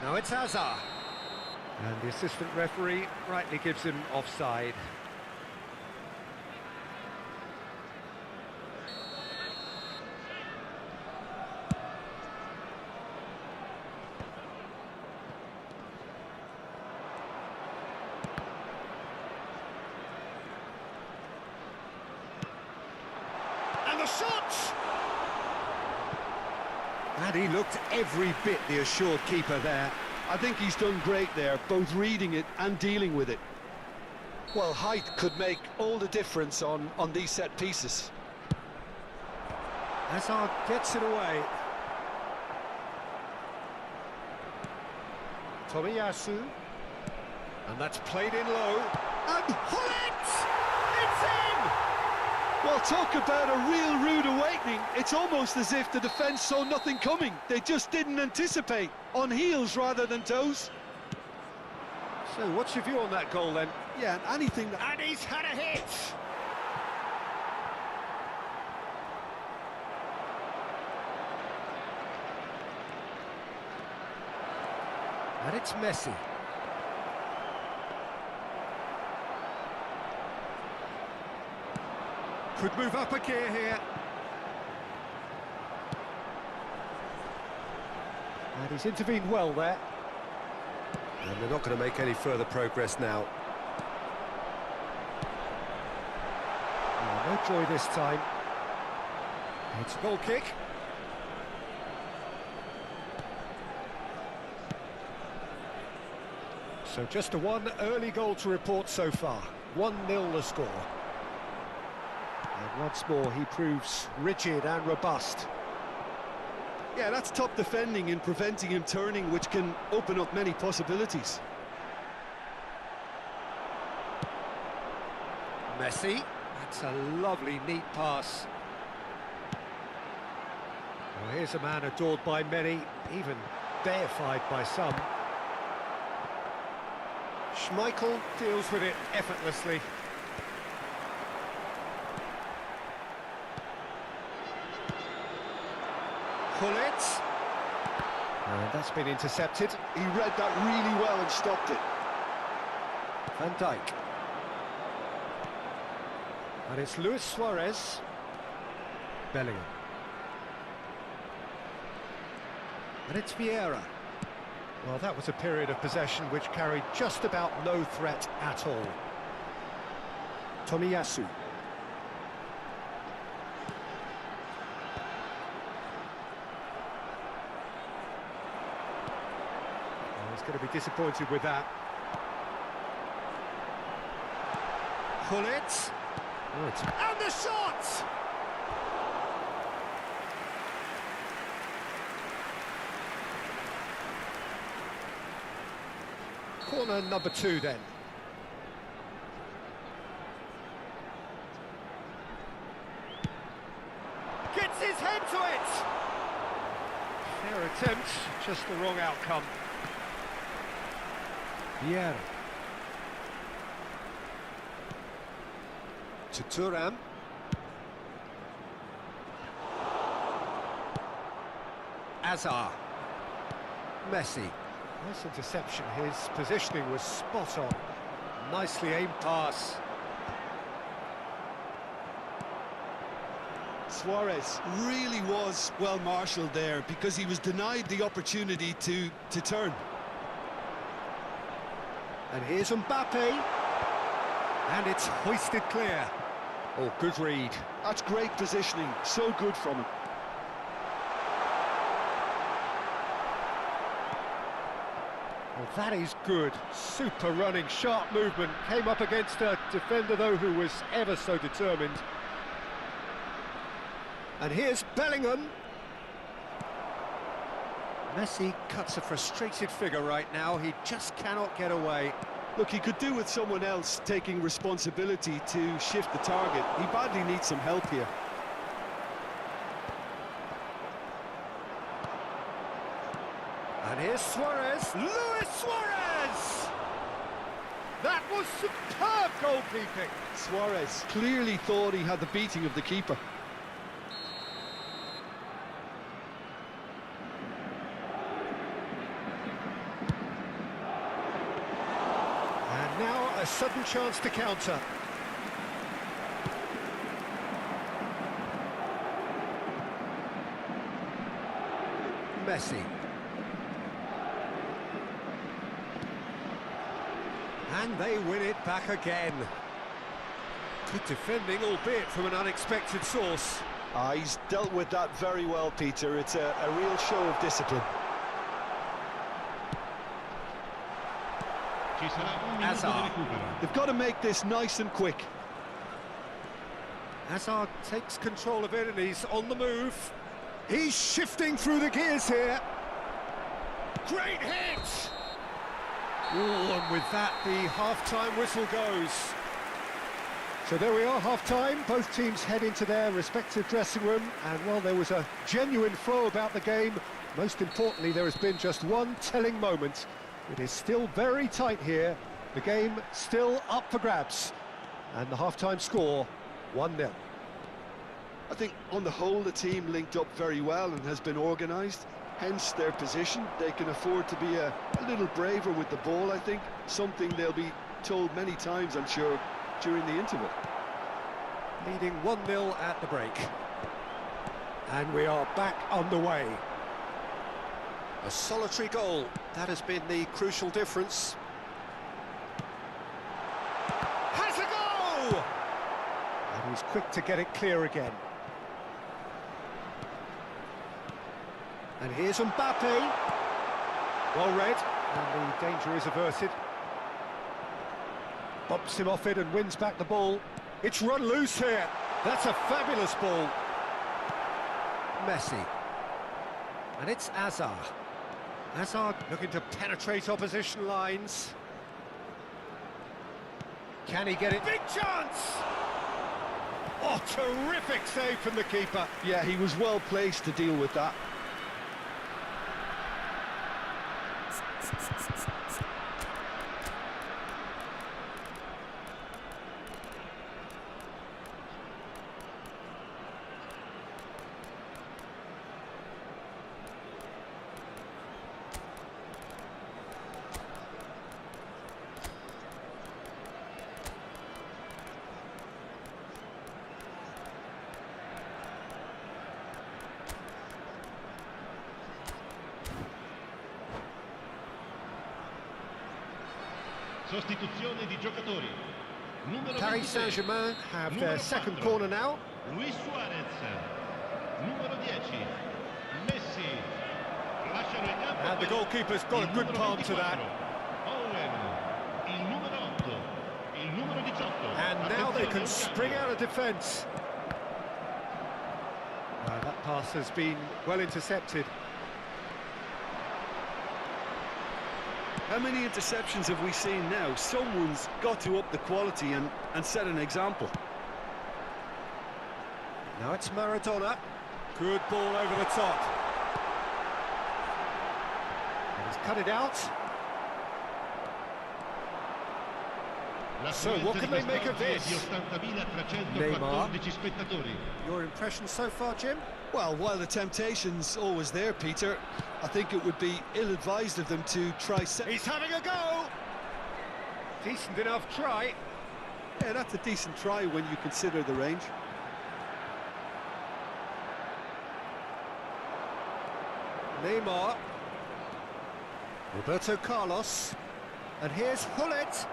Now it's Hazard. And the assistant referee rightly gives him offside. And the shot! And he looked every bit the assured keeper there. I think he's done great there, both reading it and dealing with it. Well, height could make all the difference on these set pieces. Hazard gets it away. Tomiyasu. And that's played in low. And Hullet! It's in! Well, talk about a real rude awakening. It's almost as if the defence saw nothing coming. They just didn't anticipate. On heels rather than toes. So what's your view on that goal then? Yeah, and anything that... And he's had a hit! And it's Messi. Could move up a gear here. And he's intervened well there. And they're not going to make any further progress now. Oh, no joy this time. It's a goal kick. So just a one early goal to report so far. 1-0 the score. And once more he proves rigid and robust. Yeah, that's top defending and preventing him turning, which can open up many possibilities. Messi. That's a lovely, neat pass. Well, here's a man adored by many, even deified by some. Schmeichel deals with it effortlessly. Hullet. And that's been intercepted. He read that really well and stopped it. Van Dijk. And it's Luis Suarez. Bellingham. And it's Vieira. Well, that was a period of possession which carried just about no threat at all. Tomiyasu. He's going to be disappointed with that. Hullet. And the shot! Corner number 2 then. Gets his head to it! Fair attempt, just the wrong outcome. Vieira. To Thuram. Hazard. Messi. Nice interception. His positioning was spot on. Nicely aimed pass. Suarez really was well marshalled there because he was denied the opportunity to turn. And here's Mbappe. And it's hoisted clear. Oh, good read. That's great positioning, so good from him. Well, that is good. Super running, sharp movement. Came up against a defender, though, who was ever so determined. And here's Bellingham. Messi cuts a frustrated figure right now. He just cannot get away. Look, he could do with someone else taking responsibility to shift the target. He badly needs some help here. And here's Suarez. Luis Suarez! That was superb goalkeeping. Suarez clearly thought he had the beating of the keeper. And now a sudden chance to counter. Messi. And they win it back again. Good defending, albeit from an unexpected source. He's dealt with that very well, Peter. It's a real show of discipline. Ci sarà un minuto Hazard. di recupero. They've got to make this nice and quick. Hazard takes control of it and he's on the move. He's shifting through the gears here. Great hit! Ooh, and with that, the half-time whistle goes. So there we are, half-time. Both teams head into their respective dressing room. And while there was a genuine flow about the game, most importantly, there has been just one telling moment. It is still very tight here. The game still up for grabs. And the half-time score, 1-0. I think on the whole the team linked up very well and has been organised, hence their position. They can afford to be a little braver with the ball, I think, something they'll be told many times, I'm sure, during the interval. Leading 1-0 at the break. And we are back underway. A solitary goal, that has been the crucial difference. Has a go! And he's quick to get it clear again. And here's Mbappe. Well read, and the danger is averted. Bumps him off it and wins back the ball. It's run loose here. That's a fabulous ball. Messi. And it's Hazard. Hazard looking to penetrate opposition lines. Can he get it? Big chance! Oh, terrific save from the keeper. Yeah, he was well placed to deal with that. Sostituzione di giocatori. Numero Paris 26. Saint-Germain have Numero their second 4. corner now. Luis Suarez. Numero 10. Messi. Lasciano il campo. And the goalkeeper's got a good palm to that. Owen. Il numero 8. Il numero 18. And now they can Attenzione, spring out of defence. That pass has been well intercepted. How many interceptions have we seen now? Someone's got to up the quality and set an example. Now it's Maradona. Good ball over the top. And he's cut it out. So, what can they make of this? Di 80.314 Neymar. spettatori. Your impression so far, Jim? Well, while the temptation's always there, Peter, I think it would be ill-advised of them to try... He's having a go! Decent enough try. Yeah, that's a decent try when you consider the range. Neymar. Roberto Carlos. And here's Hullet.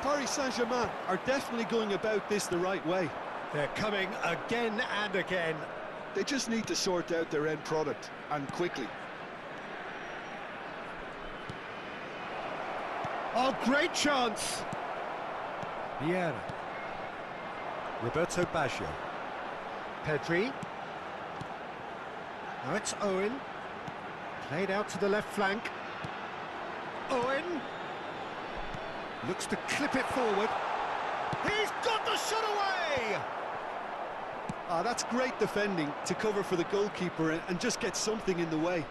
Paris Saint-Germain are definitely going about this the right way. They're coming again and again. They just need to sort out their end product, and quickly. Oh, great chance! Vieira. Roberto Baggio. Pedri. Now it's Owen. Played out to the left flank. Owen. Looks to clip it forward. He's got the shot away! Ah, that's great defending to cover for the goalkeeper and just get something in the way.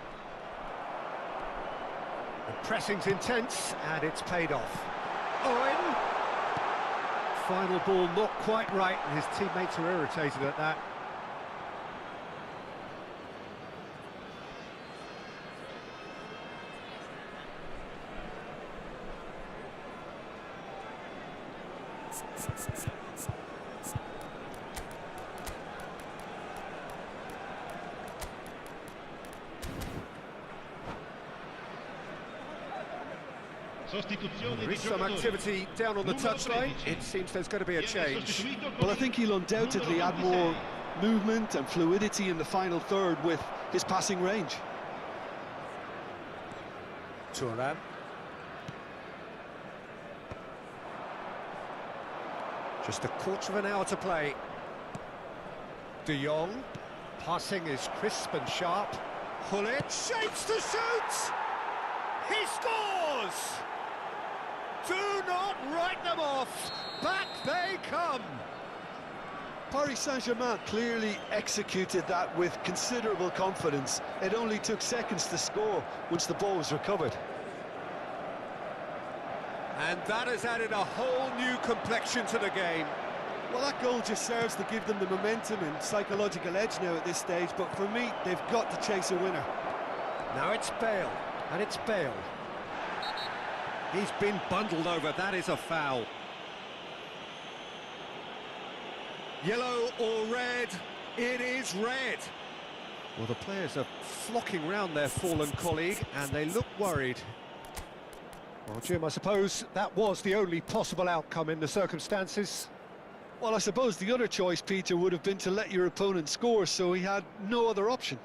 The pressing's intense, and it's paid off. Owen! Final ball not quite right, and his teammates are irritated at that. Sostituzione There di is some giocatori. activity down on the Numero touchline. 13. It seems there's going to be a Viene change. sostituito con Well, I il think he'll undoubtedly numero add more 26. movement and fluidity in the final third with his passing range. Thuram. Just a quarter of an hour to play. De Jong. Passing is crisp and sharp. Hullet shapes to shoot! He scores! Do not write them off! Back they come! Paris Saint-Germain clearly executed that with considerable confidence. It only took seconds to score once the ball was recovered. And that has added a whole new complexion to the game. Well, that goal just serves to give them the momentum and psychological edge now at this stage, but for me, they've got to chase a winner. Now it's Bale, and it's Bale. He's been bundled over, that is a foul. Yellow or red? It is red. Well, the players are flocking round their fallen colleague, and they look worried. Well, Jim, I suppose that was the only possible outcome in the circumstances. Well, I suppose the other choice, Peter, would have been to let your opponent score, so he had no other option.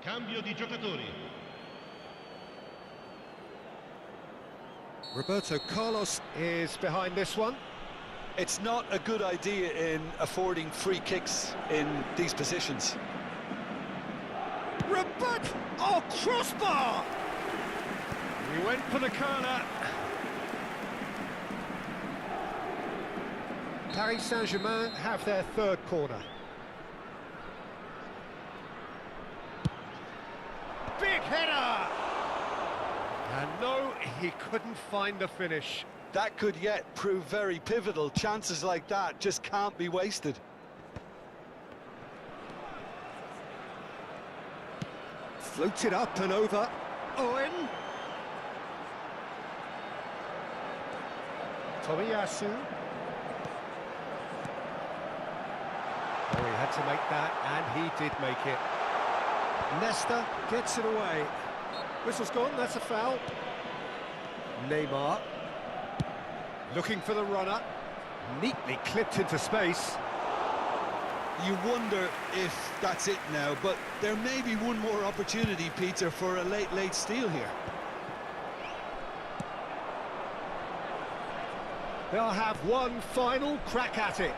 Cambio di giocatori. Roberto Carlos is behind this one. It's not a good idea in affording free kicks in these positions. Robert! Oh, crossbar! He went for the corner. Paris Saint-Germain have their third corner. Big header! And no, he couldn't find the finish. That could yet prove very pivotal. Chances like that just can't be wasted. Floated up and over. Owen. Tomiyasu. Oh, he had to make that, and he did make it. Nesta gets it away. Whistle's gone, that's a foul. Neymar. Looking for the runner. Neatly clipped into space. You wonder if that's it now, but there may be one more opportunity, Peter, for a late steal here. They'll have one final crack at it.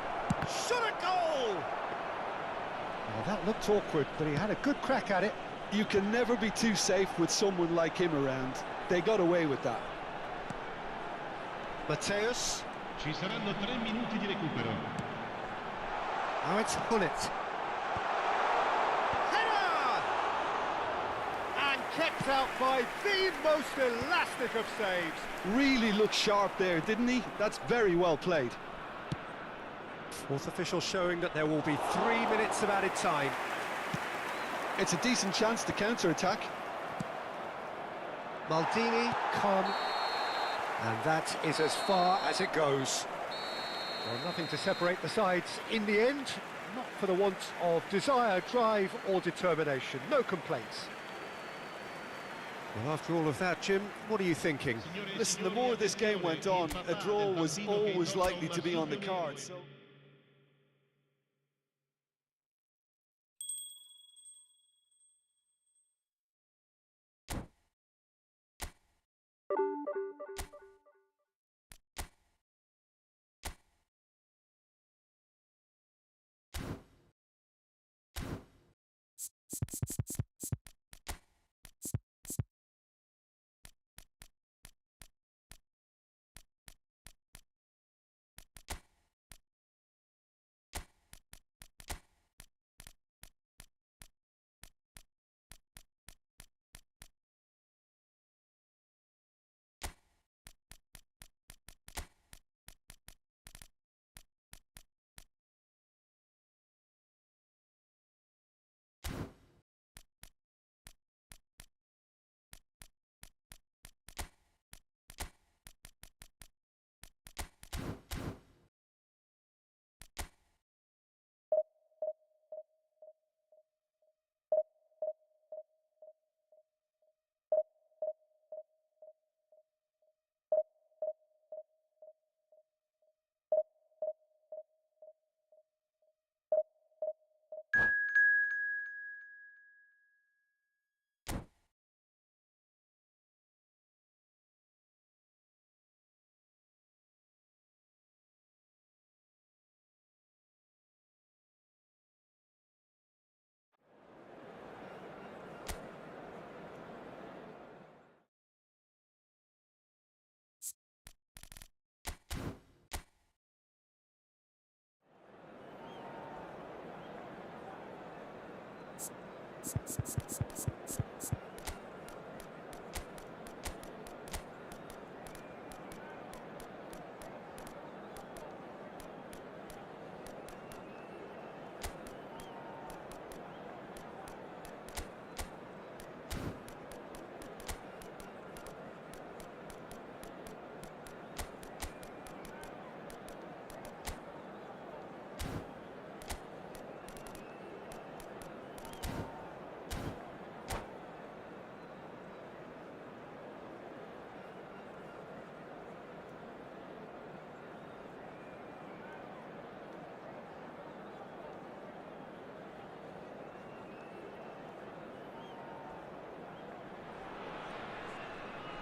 Shot a goal! Well, that looked awkward, but he had a good crack at it. You can never be too safe with someone like him around. They got away with that. Mateus. Ci saranno 3 minuti di recupero. Now it's Hullet. Header! And kept out by the most elastic of saves. Really looked sharp there, didn't he? That's very well played. Fourth official showing that there will be 3 minutes of added time. It's a decent chance to counter-attack. Maldini, calm. And that is as far as it goes. Well, nothing to separate the sides in the end. Not for the want of desire, drive or determination. No complaints. Well, after all of that, Jim, what are you thinking? Listen, the more this game went on, a draw was always likely to be on the cards.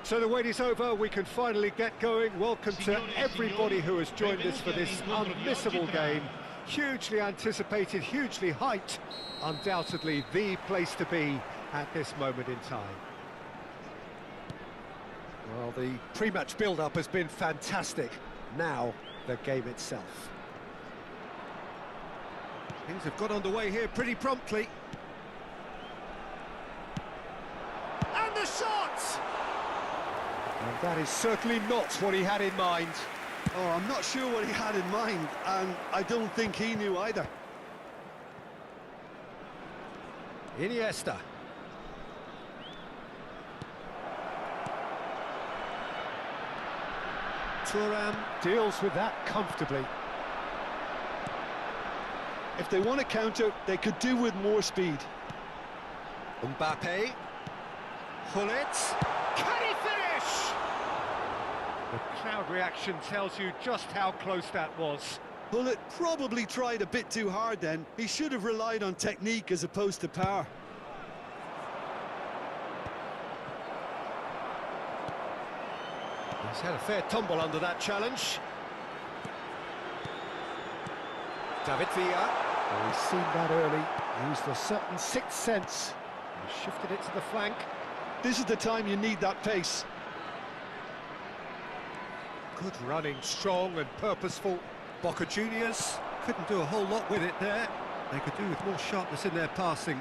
So the wait is over, we can finally get going. Welcome to everybody who has joined us for this unmissable game. Hugely anticipated, hugely hyped. Undoubtedly the place to be at this moment in time. Well, the pre-match build-up has been fantastic. Now, the game itself. Things have got underway here pretty promptly. And the shot! And that is certainly not what he had in mind. oh, I'm not sure what he had in mind, and I don't think he knew either. Iniesta. Thuram deals with that comfortably. If they want to counter, they could do with more speed. Mbappe. Hullet. Can he finish? The crowd reaction tells you just how close that was. Hullet probably tried a bit too hard then. He should have relied on technique as opposed to power. He's had a fair tumble under that challenge. David Villa. Oh, he's seen that early. Used a certain sixth sense. He shifted it to the flank. This is the time you need that pace. Good running, strong and purposeful. Boca Juniors couldn't do a whole lot with it there. They could do with more sharpness in their passing.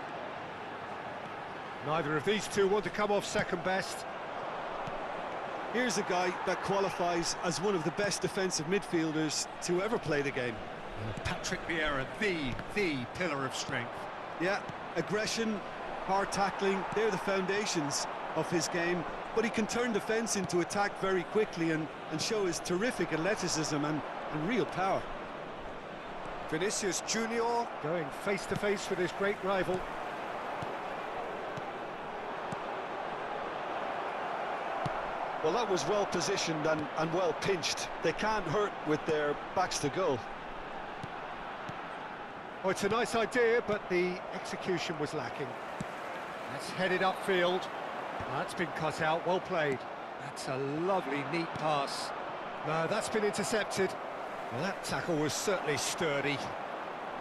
Neither of these two want to come off second best. Here's a guy that qualifies as one of the best defensive midfielders to ever play the game. Patrick Vieira, the pillar of strength. Yeah, aggression, hard tackling, they're the foundations of his game. But he can turn defence into attack very quickly and show his terrific athleticism and real power. Vinicius Junior going face-to-face with his great rival. Well, that was well positioned and well pinched. They can't hurt with their backs to goal. Oh, it's a nice idea, but the execution was lacking. That's headed upfield. That's been cut out, well played. That's a lovely, neat pass. No, that's been intercepted. Well, that tackle was certainly sturdy.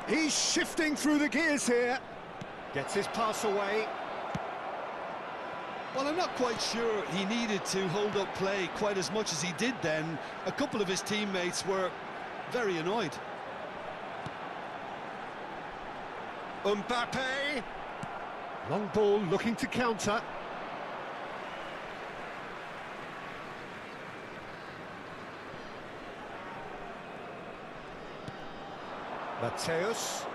He's shifting through the gears here. Gets his pass away. Well, I'm not quite sure he needed to hold up play quite as much as he did then. A couple of his teammates were very annoyed. Mbappe. Long ball looking to counter. Mateus.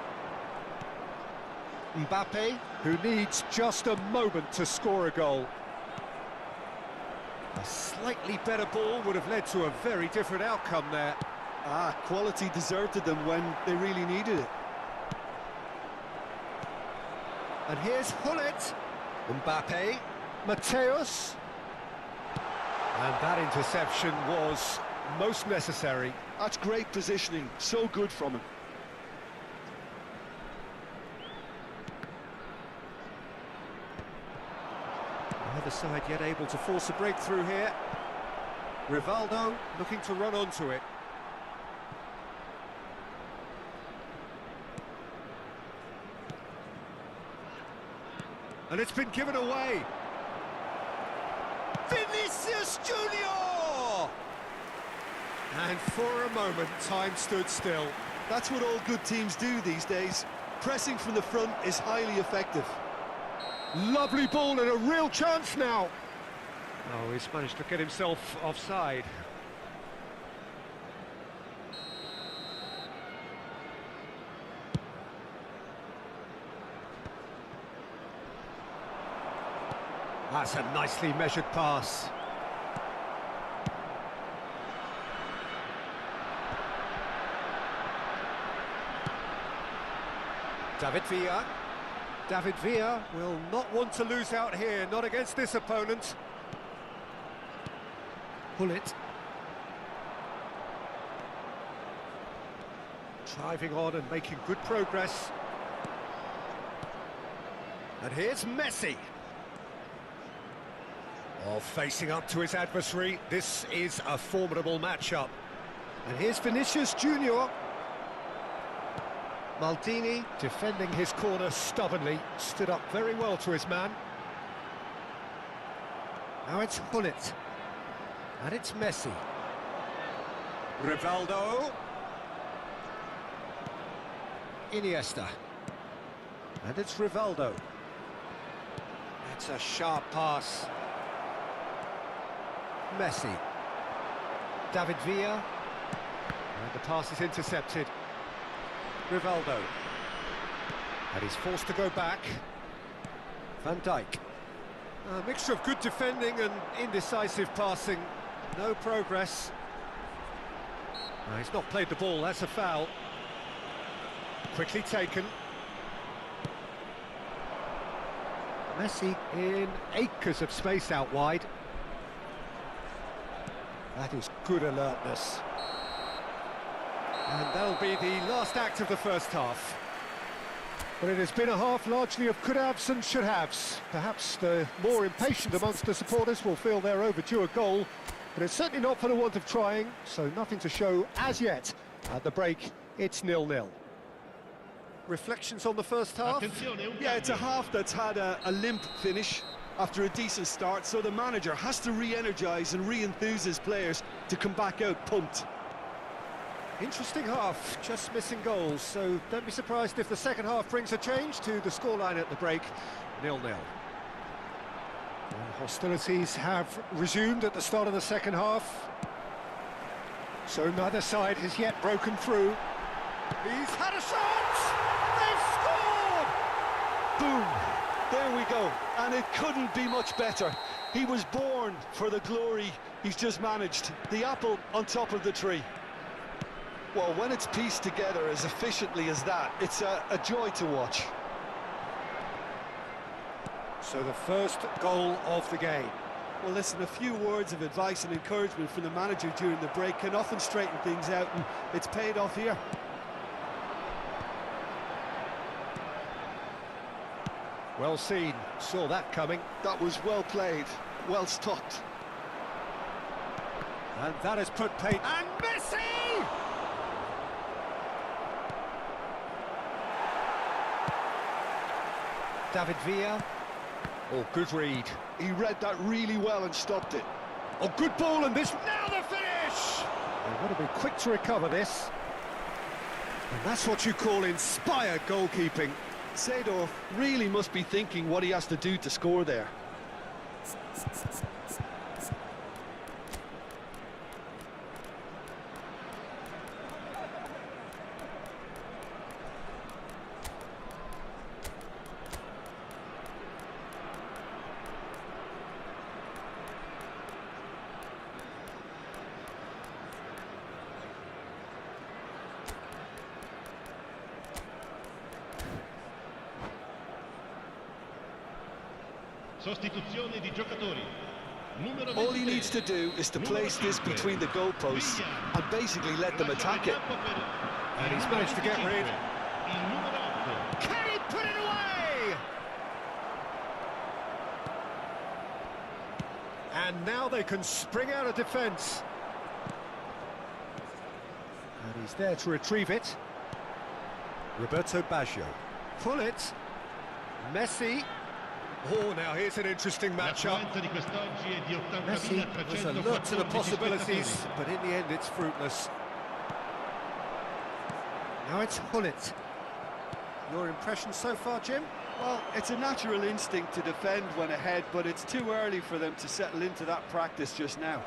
Mbappe, who needs just a moment to score a goal. A slightly better ball would have led to a very different outcome there. Quality deserted them when they really needed it. And here's Hullet. Mbappe. Mateus. And that interception was most necessary. That's great positioning, so good from him. Neither side yet able to force a breakthrough here. Rivaldo looking to run onto it. And it's been given away. Vinicius Junior! And for a moment, time stood still. That's what all good teams do these days. Pressing from the front is highly effective. Lovely ball and a real chance now. Oh, he's managed to get himself offside. That's a nicely measured pass. David Villa. David Villa will not want to lose out here, not against this opponent. Hullet. Driving on and making good progress. And here's Messi. Oh, facing up to his adversary, this is a formidable matchup. And here's Vinicius Junior. Maldini defending his corner stubbornly, stood up very well to his man. Now it's Hullet. And it's Messi. Rivaldo. Iniesta. And it's Rivaldo. That's a sharp pass. Messi. David Villa. And the pass is intercepted. Rivaldo. And he's forced to go back. Van Dijk. A mixture of good defending and indecisive passing. No progress. No, he's not played the ball, that's a foul. Quickly taken. Messi in acres of space out wide. That is good alertness. And that'll be the last act of the first half. But it has been a half largely of could-haves and should-haves. Perhaps the more impatient amongst the supporters will feel they're overdue a goal, but it's certainly not for the want of trying, so nothing to show as yet. At the break, it's 0-0. Reflections on the first half? Attenzione, un Yeah, it's a cambio. half that's had a limp finish after a decent start, so the manager has to re-energise and re-enthuse his players to come back out pumped. Interesting half, just missing goals, so don't be surprised if the second half brings a change to the scoreline at the break, 0-0. And hostilities have resumed at the start of the second half, so neither side has yet broken through. He's had a shot! They've scored! Boom! There we go, and it couldn't be much better. He was born for the glory he's just managed. The apple on top of the tree. Well, when it's pieced together as efficiently as that, it's a joy to watch. So the first goal of the game. Well, listen, a few words of advice and encouragement from the manager during the break can often straighten things out, and it's paid off here. Well seen, saw that coming. That was well played, well stopped. And that has put paid. And Messi! David Villa. Oh, good read. He read that really well and stopped it. Oh, good ball, and this. Now the finish! They've got to be quick to recover this. And that's what you call inspired goalkeeping. Seedorf really must be thinking what he has to do to score there. Sostituzione di giocatori. Numero All he 23. needs to do is to place this between the goalposts and basically let them attack it. And he's managed to get rid. Il numero 8. Can he put it away? And now they can spring out of defence. And he's there to retrieve it. Roberto Baggio. Pull it. Messi. Oh, now here's an interesting La matchup. affluenza di quest'oggi è di Messi has 80.314 alert to the possibilities, spettatori. but in the end it's fruitless. Now it's Hullet. Your impression so far, Jim? Well, it's a natural instinct to defend when ahead, but it's too early for them to settle into that practice just now.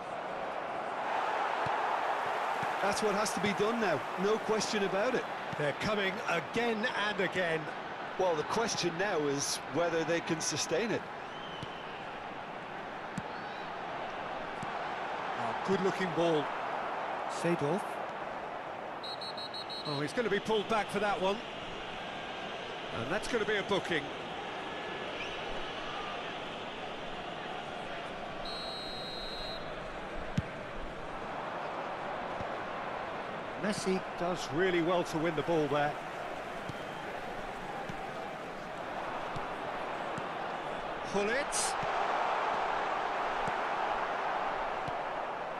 That's what has to be done now, no question about it. They're coming again and again. Well, the question now is whether they can sustain it. Oh, good-looking ball. Seedorf. Oh, he's going to be pulled back for that one. And that's going to be a booking. Messi does really well to win the ball there. Hullet.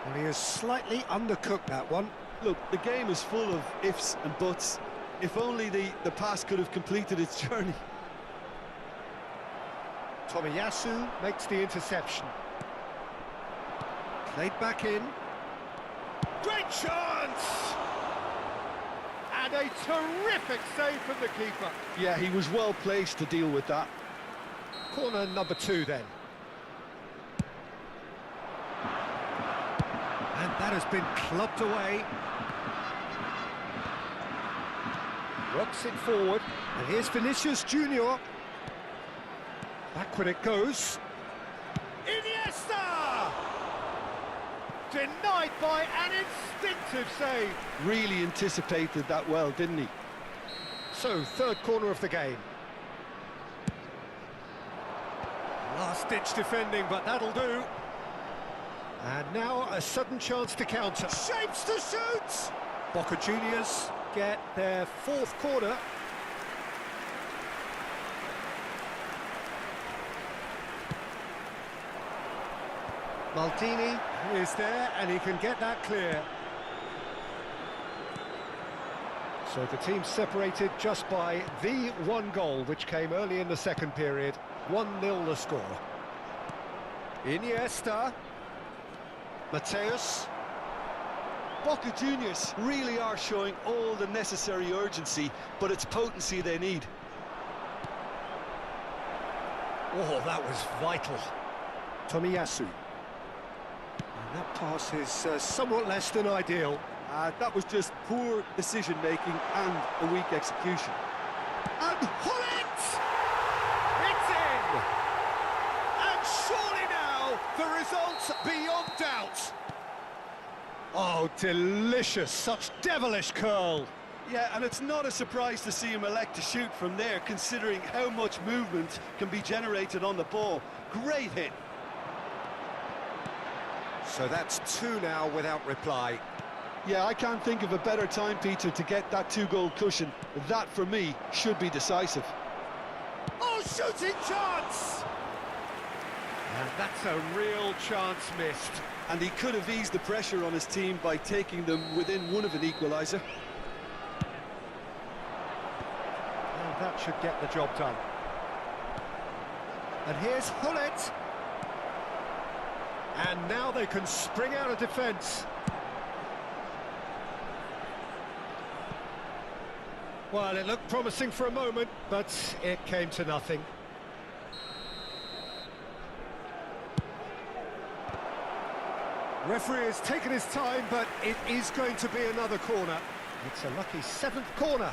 Well, he has slightly undercooked that one. Look, the game is full of ifs and buts. If only the pass could have completed its journey. Tomiyasu makes the interception. Played back in. Great chance! And a terrific save from the keeper. Yeah, he was well placed to deal with that. Corner number 2 then. And that has been clubbed away. Rocks it forward. And here's Vinicius Junior. Backward it goes. Iniesta! Denied by an instinctive save. Really anticipated that well, didn't he? So, third corner of the game. Last-ditch defending, but that'll do. And now a sudden chance to counter. Shapes to shoot! Boca Juniors get their fourth corner. Maldini is there, and he can get that clear. So the team separated just by the one goal, which came early in the second period. 1-0 the score. Iniesta. Mateus. Boca Juniors really are showing all the necessary urgency, but it's potency they need. Oh, that was vital. Tomiyasu. And that pass is somewhat less than ideal. That was just poor decision-making and a weak execution. And Hullet! It's in! And surely now, the result's beyond doubt. Oh, delicious, such devilish curl. Yeah, and it's not a surprise to see him elect to shoot from there, considering how much movement can be generated on the ball. Great hit. So that's two now without reply. Yeah, I can't think of a better time, Peter, to get that two-goal cushion. That, for me, should be decisive. Oh, shooting chance! And that's a real chance missed. And he could have eased the pressure on his team by taking them within one of an equaliser. And that should get the job done. And here's Hullet. And now they can spring out of defence. Well, it looked promising for a moment, but it came to nothing. Referee has taken his time, but it is going to be another corner. It's a lucky seventh corner.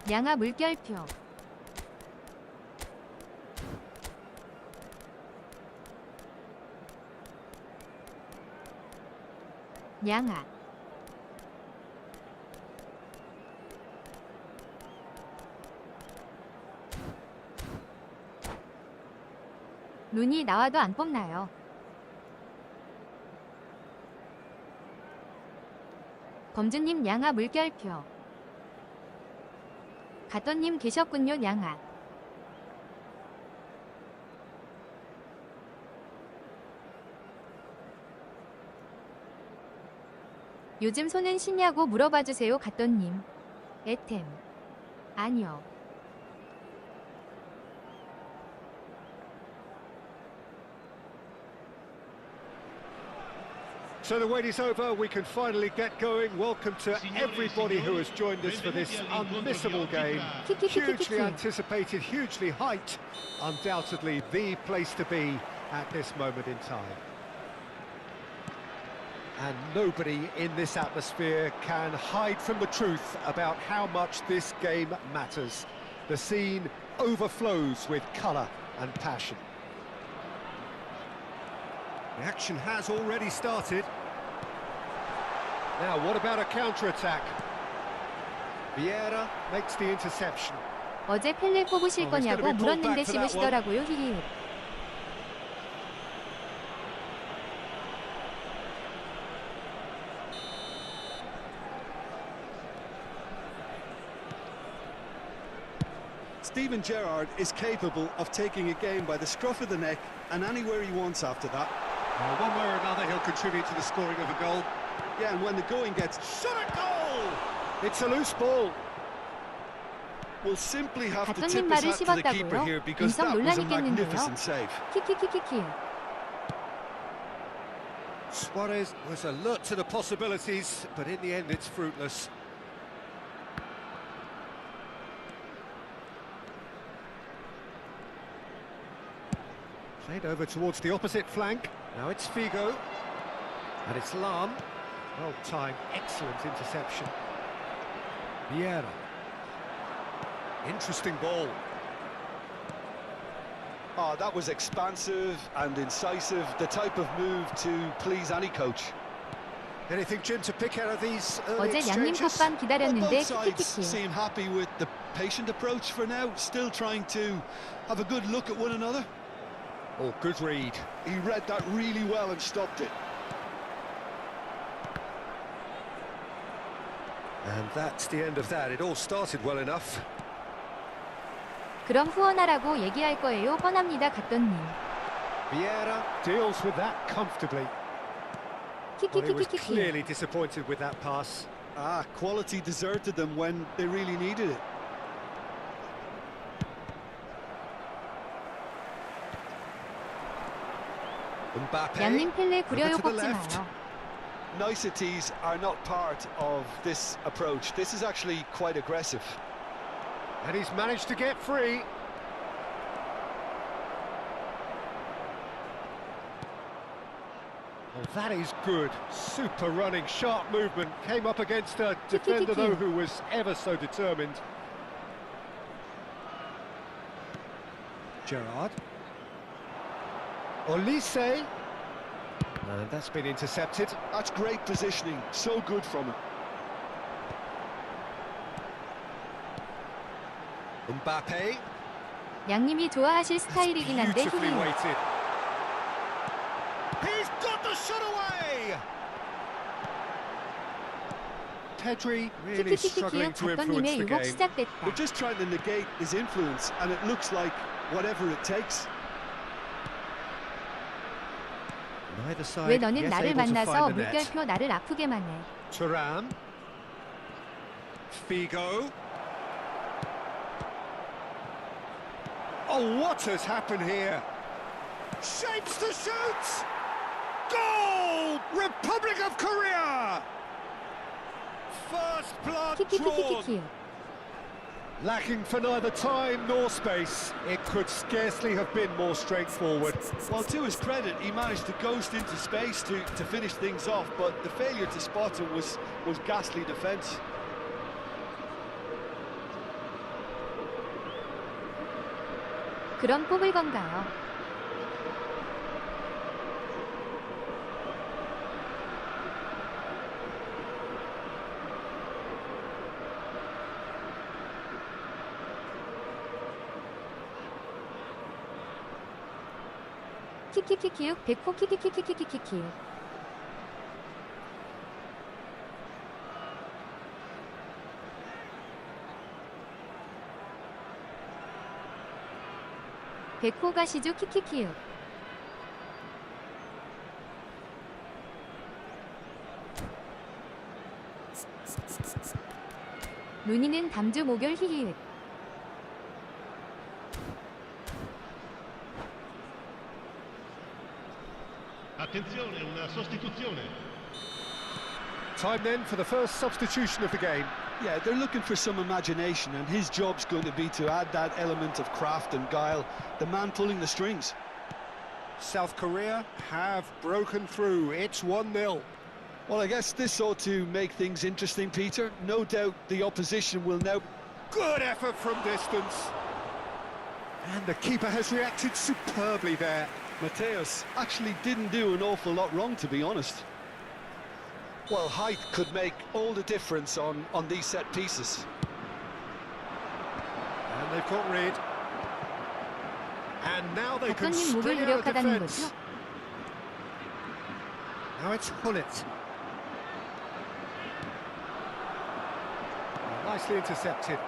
양아 물결표. 양아. 눈이 나와도 안 뽑나요? 범주님 양아 물결표. 가또님 계셨군요 양아. 요즘 손은 쉬냐고 물어봐주세요 가또님. 에템. 아니요. So the wait is over, we can finally get going. Welcome to everybody who has joined us for this unmissable game. Hugely anticipated, hugely hyped. Undoubtedly the place to be at this moment in time. And nobody in this atmosphere can hide from the truth about how much this game matters. The scene overflows with colour and passion. The action has already started. Now, what about a counter-attack? Vieira makes the interception. 어제 펠레 뽑으실 거냐고 물었는데 씹으시더라고요 히히. Steven Gerrard is capable of taking a game by the scruff of the neck and anywhere he wants after that. Well, one way or another, he'll contribute to the scoring of a goal. Yeah, and when the going gets... Shot a goal! It's a loose ball. We'll simply have to 같은 tip his 흰말을 hat to the keeper 씹었다고요? here because 인성 that was a 논란이겠는데요. magnificent save. 키키키키키. Suarez was alert to the possibilities, but in the end it's fruitless. Played over towards the opposite flank. Now it's Figo. And it's Lam. Well timed, excellent interception. Vieira. Interesting ball. Oh, that was expansive and incisive, the type of move to please any coach. Anything, Jim, to pick out of these early 어제 양님 exchanges? 컵방 기다렸는데 Both sides 키키키키. seem happy with the patient approach for now, still trying to have a good look at one another. Oh, good read. He read that really well and stopped it. And that's the end of that. It all started well enough. 그럼 후원하라고 얘기할 거예요. 뻔합니다. 갔던님. Vieira deals with that comfortably. Well, he was 키키키키키키. clearly disappointed with that pass. Quality deserted them when they really needed it. Mbappe. 양님 펠레 Over 구려요 to the 꼽지 left. 마요. Niceties are not part of this approach. This is actually quite aggressive. And he's managed to get free. Well, that is good. Super running, sharp movement. Came up against a defender, though, who was ever so determined. Gerrard. Olise. And that's been intercepted. That's great positioning, so good from him. Mbappe. 양님이 좋아하실 스타일이긴 한데 Beautifully 힐링. weighted. He's got the shot away! Pedri really struggling 키키키키키요. to influence 갔던님의 the 유혹 game. 시작됐다. They're just trying to negate his influence, and it looks like whatever it takes. Neither side 왜 너는 yet 나를 able to 만나서 find the net. 물결표 나를 아프게만 해. Thuram. Figo. Oh, what has happened here? Shapes to shoot! Goal! Republic of Korea! First blood drawn. 키키키키키키. Lacking for neither time nor space. It could scarcely have been more straightforward. Well, to his credit, he managed to ghost into space to finish things off, but the failure to spot him was ghastly defence. 그럼 뽑을 건가요? 키키키키육 백호 키키키키키키키키육. 백호 가시죠 키키키육. 루니는 담주 목요일 히히읒. Attenzione, una sostituzione. Time then for the first substitution of the game. Yeah, they're looking for some imagination, and his job's going to be to add that element of craft and guile, the man pulling the strings. South Korea have broken through. It's 1-0. Well, I guess this ought to make things interesting, Peter. No doubt the opposition will now... Good effort from distance. And the keeper has reacted superbly there. Mateus actually didn't do an awful lot wrong, to be honest. Well, height could make all the difference on these set pieces. And they've got rid. And now they can 작가님 목을 string out a 유력하다는 defence. 거죠? Now it's Hullet. Nicely intercepted.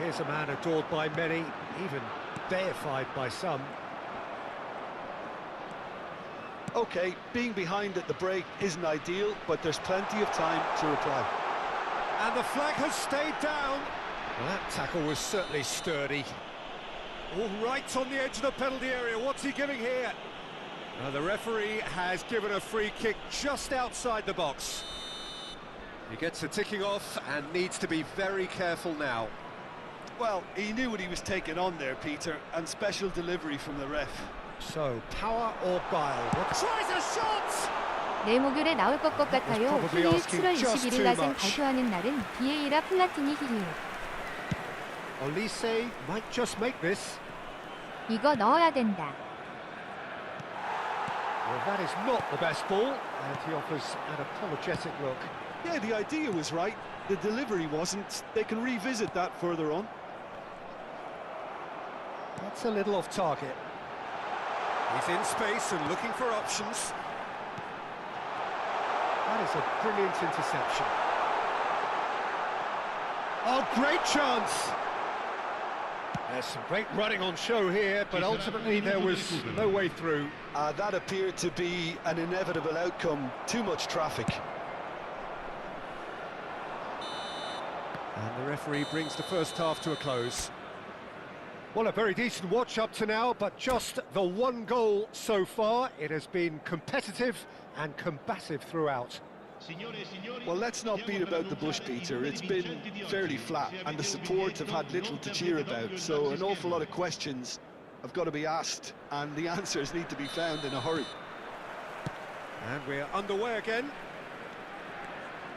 Here's a man adored by many, even deified by some. OK, being behind at the break isn't ideal, but there's plenty of time to reply. And the flag has stayed down. Well, that tackle was certainly sturdy. All right on the edge of the penalty area. What's he giving here? The referee has given a free kick just outside the box. He gets the ticking off and needs to be very careful now. Well, he knew what he was taking on there, Peter, and special delivery from the ref. So, power or guile? What tries a shot! 내일 목요일에 나올 것 같아요. probably 힐 asking 7월 just 21일 too 낮엔 much. 발표하는 날은 BA라 플라티니 힐. Olise might just make this. 이거 넣어야 된다. Well, that is not the best ball, and he offers an apologetic look. Yeah, the idea was right. The delivery wasn't. They can revisit that further on. That's a little off target. He's in space and looking for options. That is a brilliant interception. Oh, great chance! There's some great running on show here, but ultimately there was no way through. That appeared to be an inevitable outcome. Too much traffic. And the referee brings the first half to a close. Well, a very decent watch up to now, but just the one goal so far. It has been competitive and combative throughout. Well, let's not beat about the bush, Peter. It's been fairly flat, and the support have had little to cheer about, so an awful lot of questions have got to be asked, and the answers need to be found in a hurry. And we're underway again.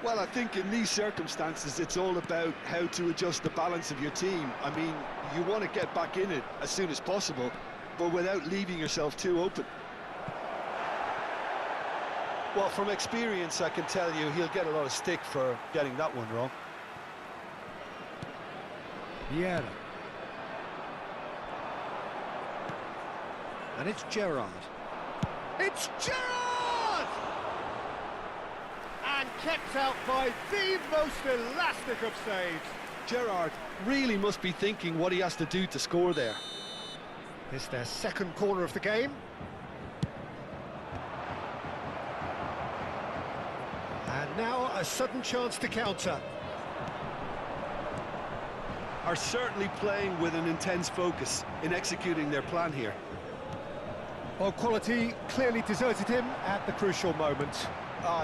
Well, I think in these circumstances, it's all about how to adjust the balance of your team. I mean, you want to get back in it as soon as possible, but without leaving yourself too open. Well, from experience, I can tell you he'll get a lot of stick for getting that one wrong. Yeah. And it's Gerrard. It's Gerrard! And kept out by the most elastic of saves. Gerrard really must be thinking what he has to do to score there. It's their second corner of the game. And now a sudden chance to counter. Are certainly playing with an intense focus in executing their plan here. Well, quality clearly deserted him at the crucial moment.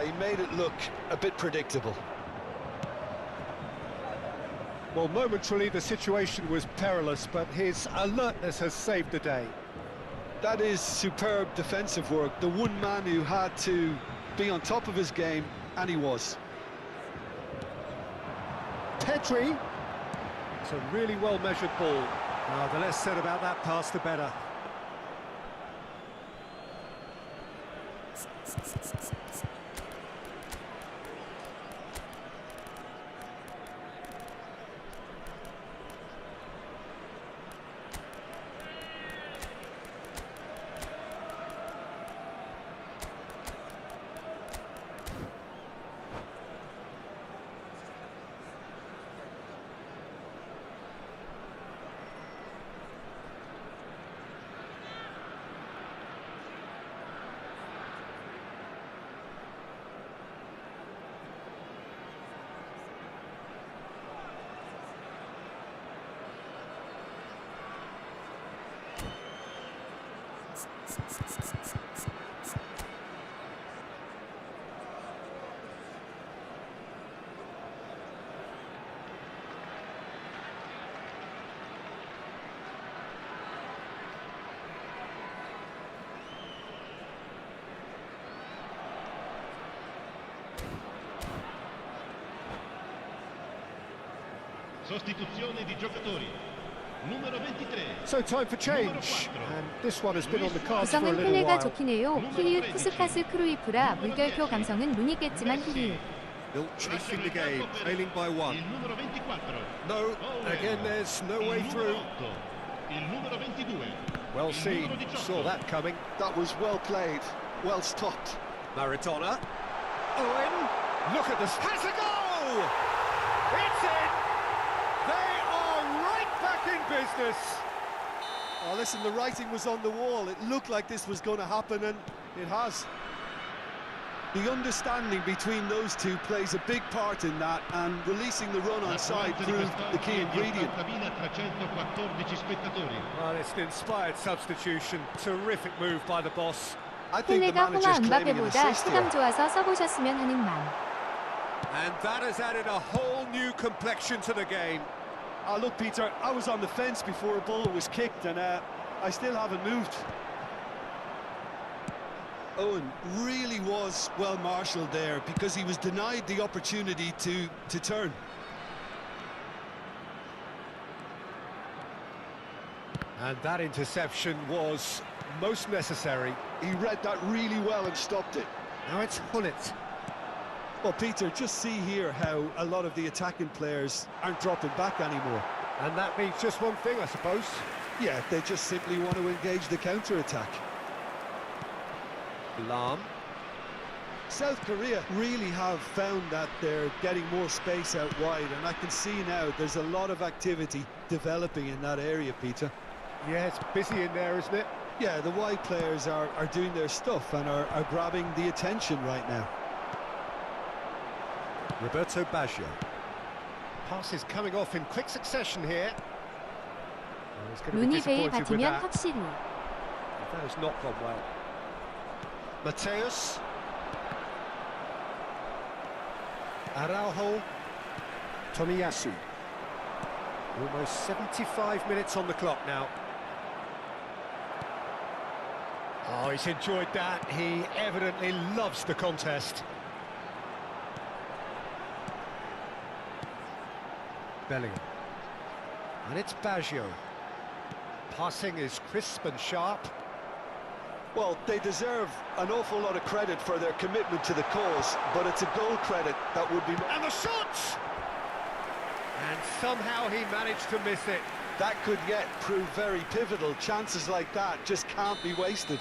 He made it look a bit predictable. Well, momentarily the situation was perilous, but his alertness has saved the day. That is superb defensive work. The one man who had to be on top of his game, and he was. Pedri. It's a really well-measured ball. The less said about that pass, the better. Sostituzione di giocatori. Numero 23. So time for change, and this one has been on the cards for a 구성은 little 펠레가 while. 좋긴 해요. 힐리우, 푸스카스, 크루이프라 물결표 감성은 루니겠지만 힐리우. Still chasing the game, trailing by one. Il numero 24. No, again there's no way through. Il numero 22. Well seen, saw that coming. That was well played, well stopped. Maradona. Owen, look at this. Has a goal! It's in! They are right business. Oh, listen, the writing was on the wall. It looked like this was going to happen, and it has. The understanding between those two plays a big part in that, and releasing the run on side proved the key ingredient. Well, it's an inspired substitution. Terrific move by the boss. I think the 펠레가 manager's 호마 claiming an 은바페보다 assist here. 시감 좋아서 써보셨으면 하는 맘. And that has added a whole new complexion to the game. Look, Peter, I was on the fence before a ball was kicked, and I still haven't moved. Owen really was well marshalled there because he was denied the opportunity to turn. And that interception was most necessary. He read that really well and stopped it. Now it's Hullet. Well, Peter, just see here how a lot of the attacking players aren't dropping back anymore. And that means just one thing, I suppose. Yeah, they just simply want to engage the counter-attack. Lam. South Korea really have found that they're getting more space out wide, and I can see now there's a lot of activity developing in that area, Peter. Yeah, it's busy in there, isn't it? Yeah, the wide players are doing their stuff and are grabbing the attention right now. Roberto Baggio. Passes coming off in quick succession here. Oh, he's going to be 루니 베일 disappointed with 같으면 that. 확실히. That has not gone well. Mateus. Araujo. Tomiyasu. Almost 75 minutes on the clock now. Oh, he's enjoyed that. He evidently loves the contest. Bellingham. And it's Baggio. Passing is crisp and sharp. Well, they deserve an awful lot of credit for their commitment to the cause, but it's a goal credit that would be... And the shot! And somehow he managed to miss it. That could yet prove very pivotal. Chances like that just can't be wasted.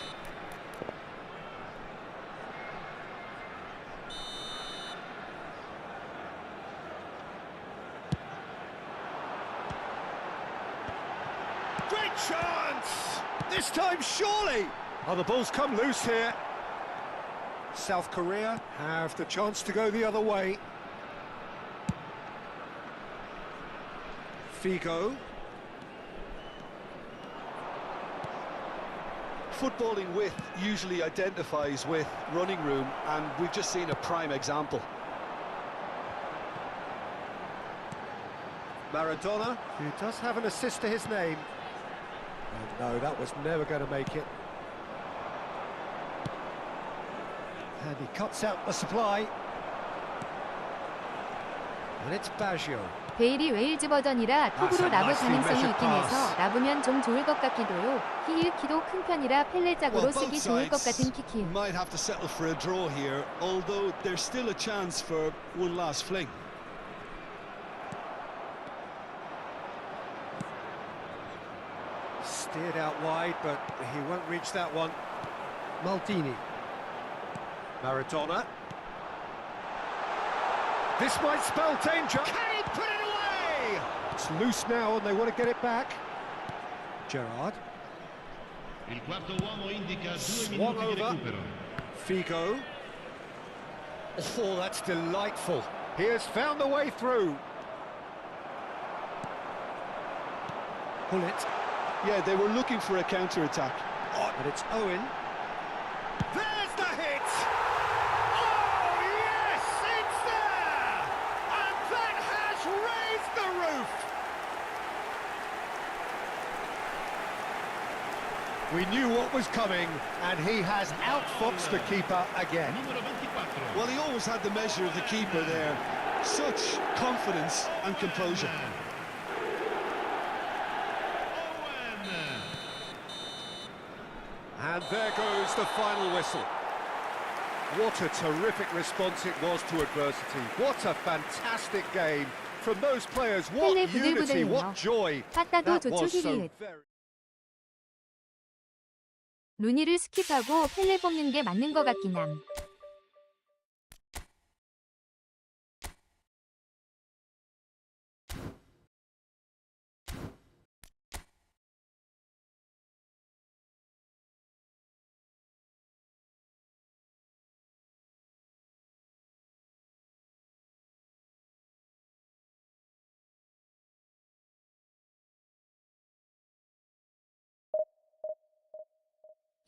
Great chance! This time, surely! Oh, the ball's come loose here. South Korea have the chance to go the other way. Figo. Footballing width usually identifies with running room, and we've just seen a prime example. Maradona, who does have an assist to his name. And no, that was never going to make it. And he cuts out the supply. And it's Baggio. 베일이 웨일즈 버전이라 톱으로 라브 가능성이 있긴 해서 라브면 좀 좋을 것 같기도요. 키도 큰 편이라 펠레 짝으로 쓰기 좋을 것 같은 키키. Might have to settle for a draw here, although there's still a chance for one last fling. Steered out wide, but he won't reach that one. Maldini. Maradona. This might spell danger. Can he put it away? It's loose now and they want to get it back. Gerrard. Il quarto uomo indica 2 Swung minuti di over. recupero. Figo. Oh, that's delightful. He has found the way through. Hullet. Yeah, they were looking for a counter-attack. Oh, and it's Owen. There's the hit! Oh, yes! It's there! And that has raised the roof! We knew what was coming, and he has outfoxed the keeper again. Numero 24. Well, he always had the measure of the keeper there. Such confidence and composure. And there goes the final whistle. What a terrific response it was to adversity. What a fantastic game from those players. What 펠레 unity, 부들부들해요. what joy. 파타도 That 조축 was so 히리읒. very... 루니를 스킵하고 펠레 뽑는 게 맞는 것 같긴 함.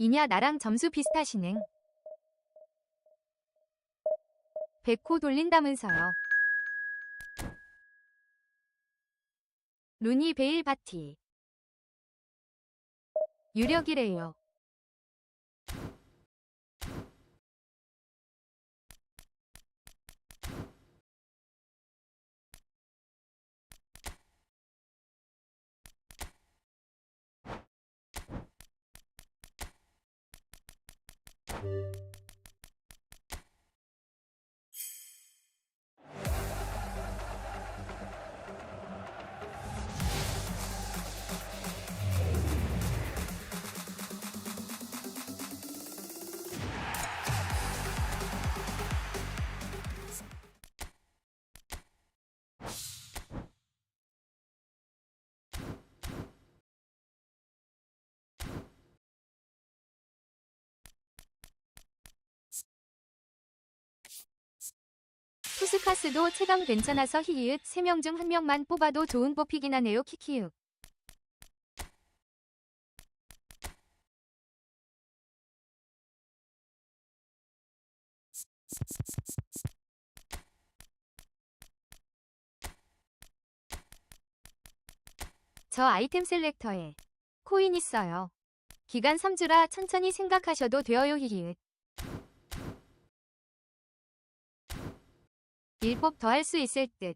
이냐 나랑 점수 비슷하시는. 100호 돌린다면서요. 루니 베일 바티. 유력이래요. 투스카스도 체감 괜찮아서 히히읗 3명 중 1명만 뽑아도 좋은 뽑히긴 하네요. 키키윽. 저 아이템 셀렉터에 코인 있어요. 기간 3주라 천천히 생각하셔도 돼요. 히히읗. 1뽑 더 할 수 있을 듯.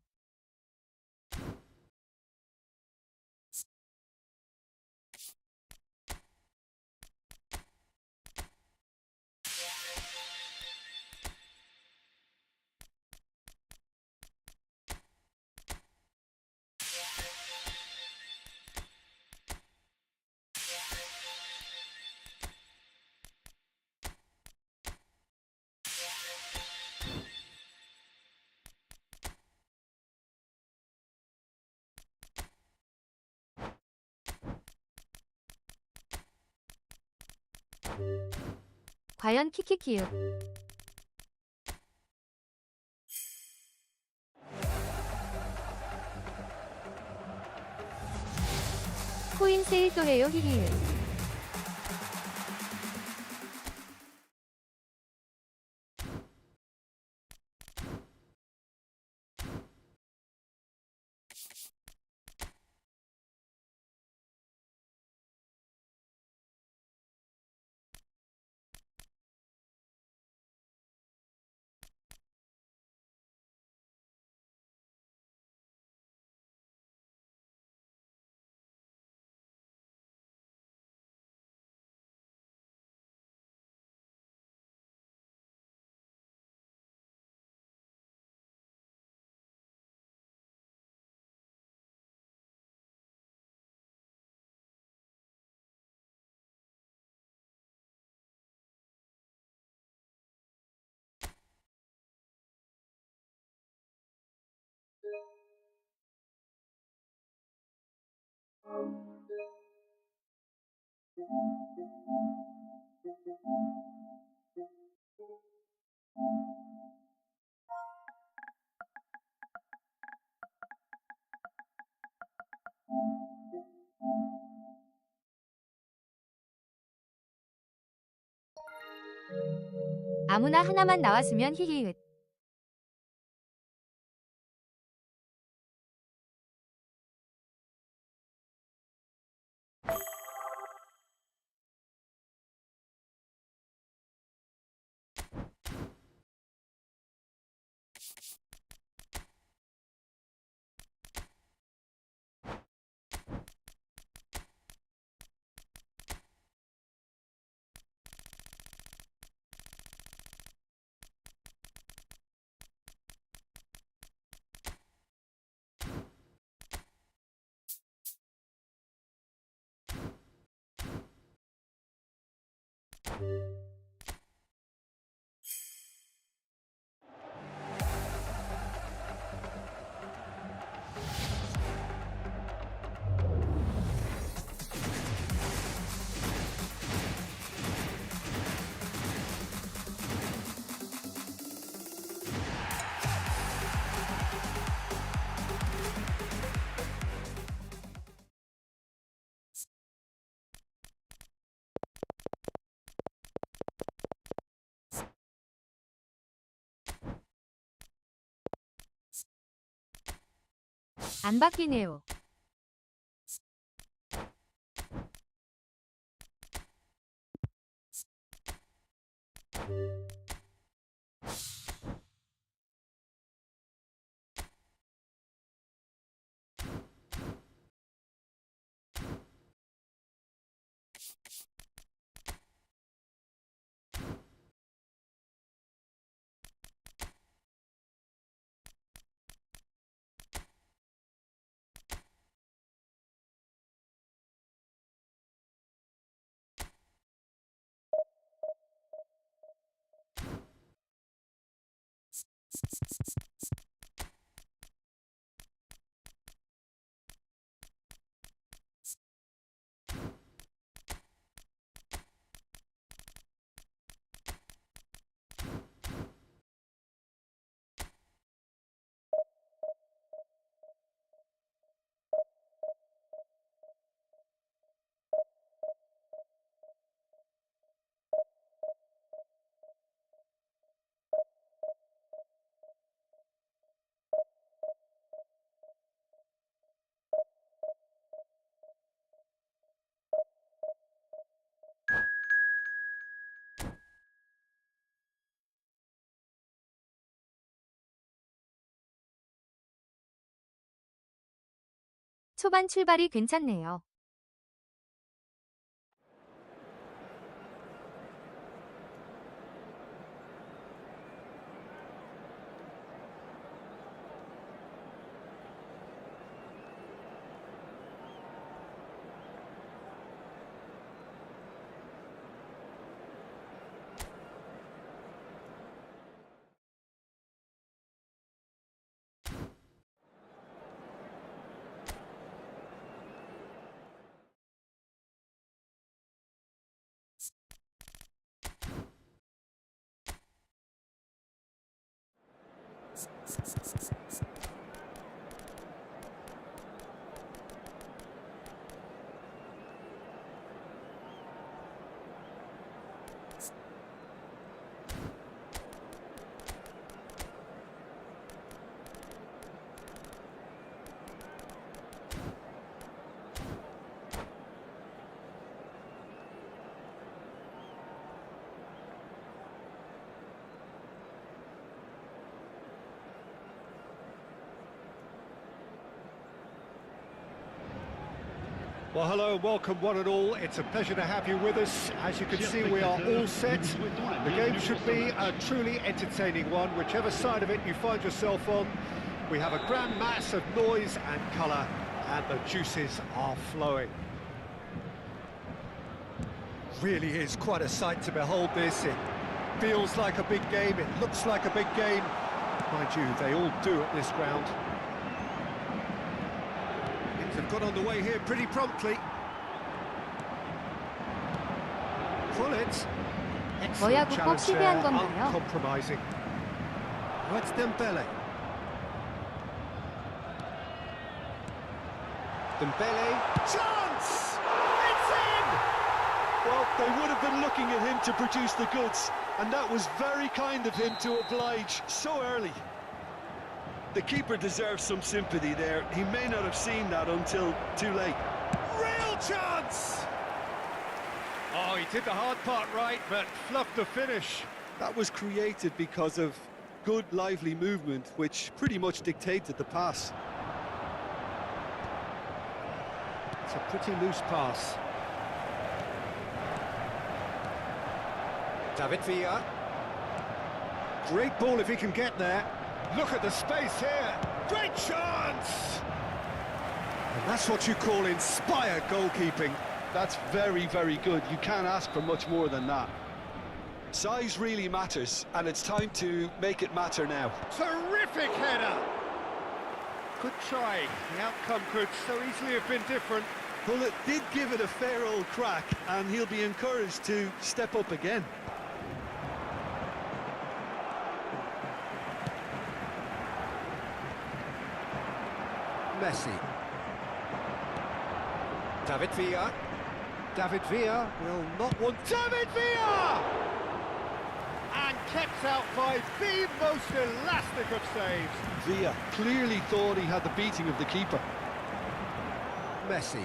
과연 키키키윽. 코인 세일 또 해요. 히히윽. 아무나 하나만 나왔으면 히히윽. 안 바뀌네요. 초반 출발이 괜찮네요. Well, hello and welcome one and all. It's a pleasure to have you with us. As you can see, we are all set. The game should be a truly entertaining one, whichever side of it you find yourself on. We have a grand mass of noise and colour, and the juices are flowing. Really is quite a sight to behold this. It feels like a big game, it looks like a big game. Mind you, they all do at this ground. They've got on the way here pretty promptly. Full it. Excellent 뭐야구 꼭 challenge there, 시비한 건가요? uncompromising. What's Dembele? Dembele, chance! It's in! Well, they would have been looking at him to produce the goods, and that was very kind of him to oblige so early. The keeper deserves some sympathy there. He may not have seen that until too late. Real chance! Oh, he did the hard part right, but fluffed the finish. That was created because of good, lively movement, which pretty much dictated the pass. It's a pretty loose pass. David Villa. Great ball if he can get there. Look at the space here. Great chance! And that's what you call inspired goalkeeping. That's very, very good. You can't ask for much more than that. Size really matters, and it's time to make it matter now. Terrific header! Good try. The outcome could so easily have been different. Well, it did give it a fair old crack, and he'll be encouraged to step up again. Messi. David Villa. David Villa will not want... David Villa! And kept out by the most elastic of saves. Villa clearly thought he had the beating of the keeper. Messi.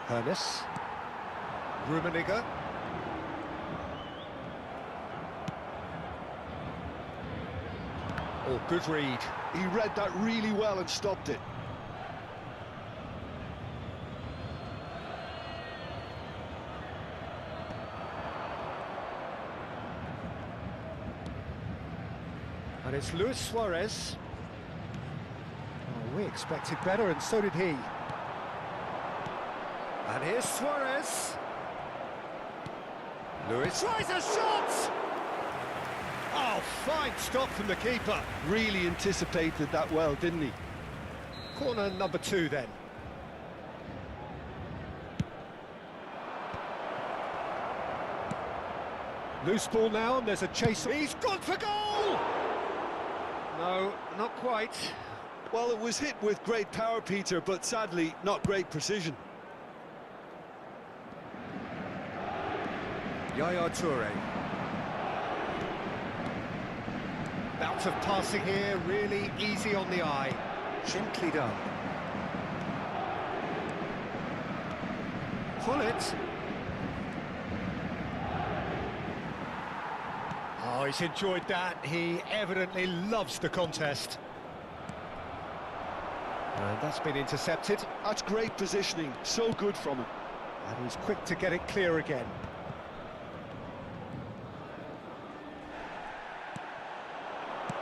Hernes. Rummenigge. Oh, good read. He read that really well and stopped it. And it's Luis Suarez. Oh, we expected better, and so did he. And here's Suarez. Luis tries a shot! Oh, fine stop from the keeper. Really anticipated that well, didn't he? Corner number 2 then. Loose ball now, and there's a chase. He's gone for goal! No, not quite. Well, it was hit with great power, Peter, but sadly, not great precision. Yaya Toure. Bout of passing here, really easy on the eye. Gently done. Pull it. Oh, he's enjoyed that. He evidently loves the contest. And that's been intercepted. That's great positioning, so good from him. And he's quick to get it clear again.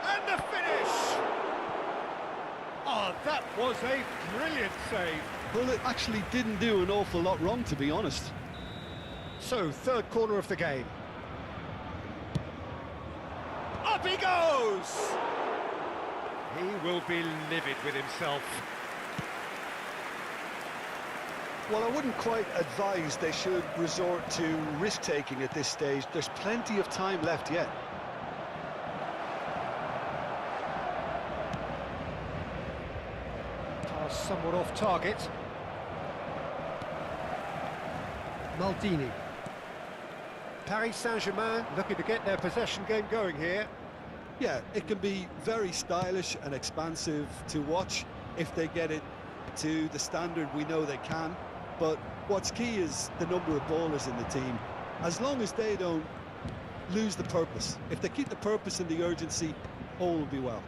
And the finish! Oh, that was a brilliant save. Well, it actually didn't do an awful lot wrong, to be honest. So, third corner of the game. Up he goes! He will be livid with himself. Well, I wouldn't quite advise they should resort to risk-taking at this stage. There's plenty of time left yet. Pass somewhat off target. Maldini. Paris Saint-Germain looking to get their possession game going here. Yeah, it can be very stylish and expansive to watch if they get it to the standard we know they can. But what's key is the number of ballers in the team. As long as they don't lose the purpose, if they keep the purpose and the urgency, all will be well.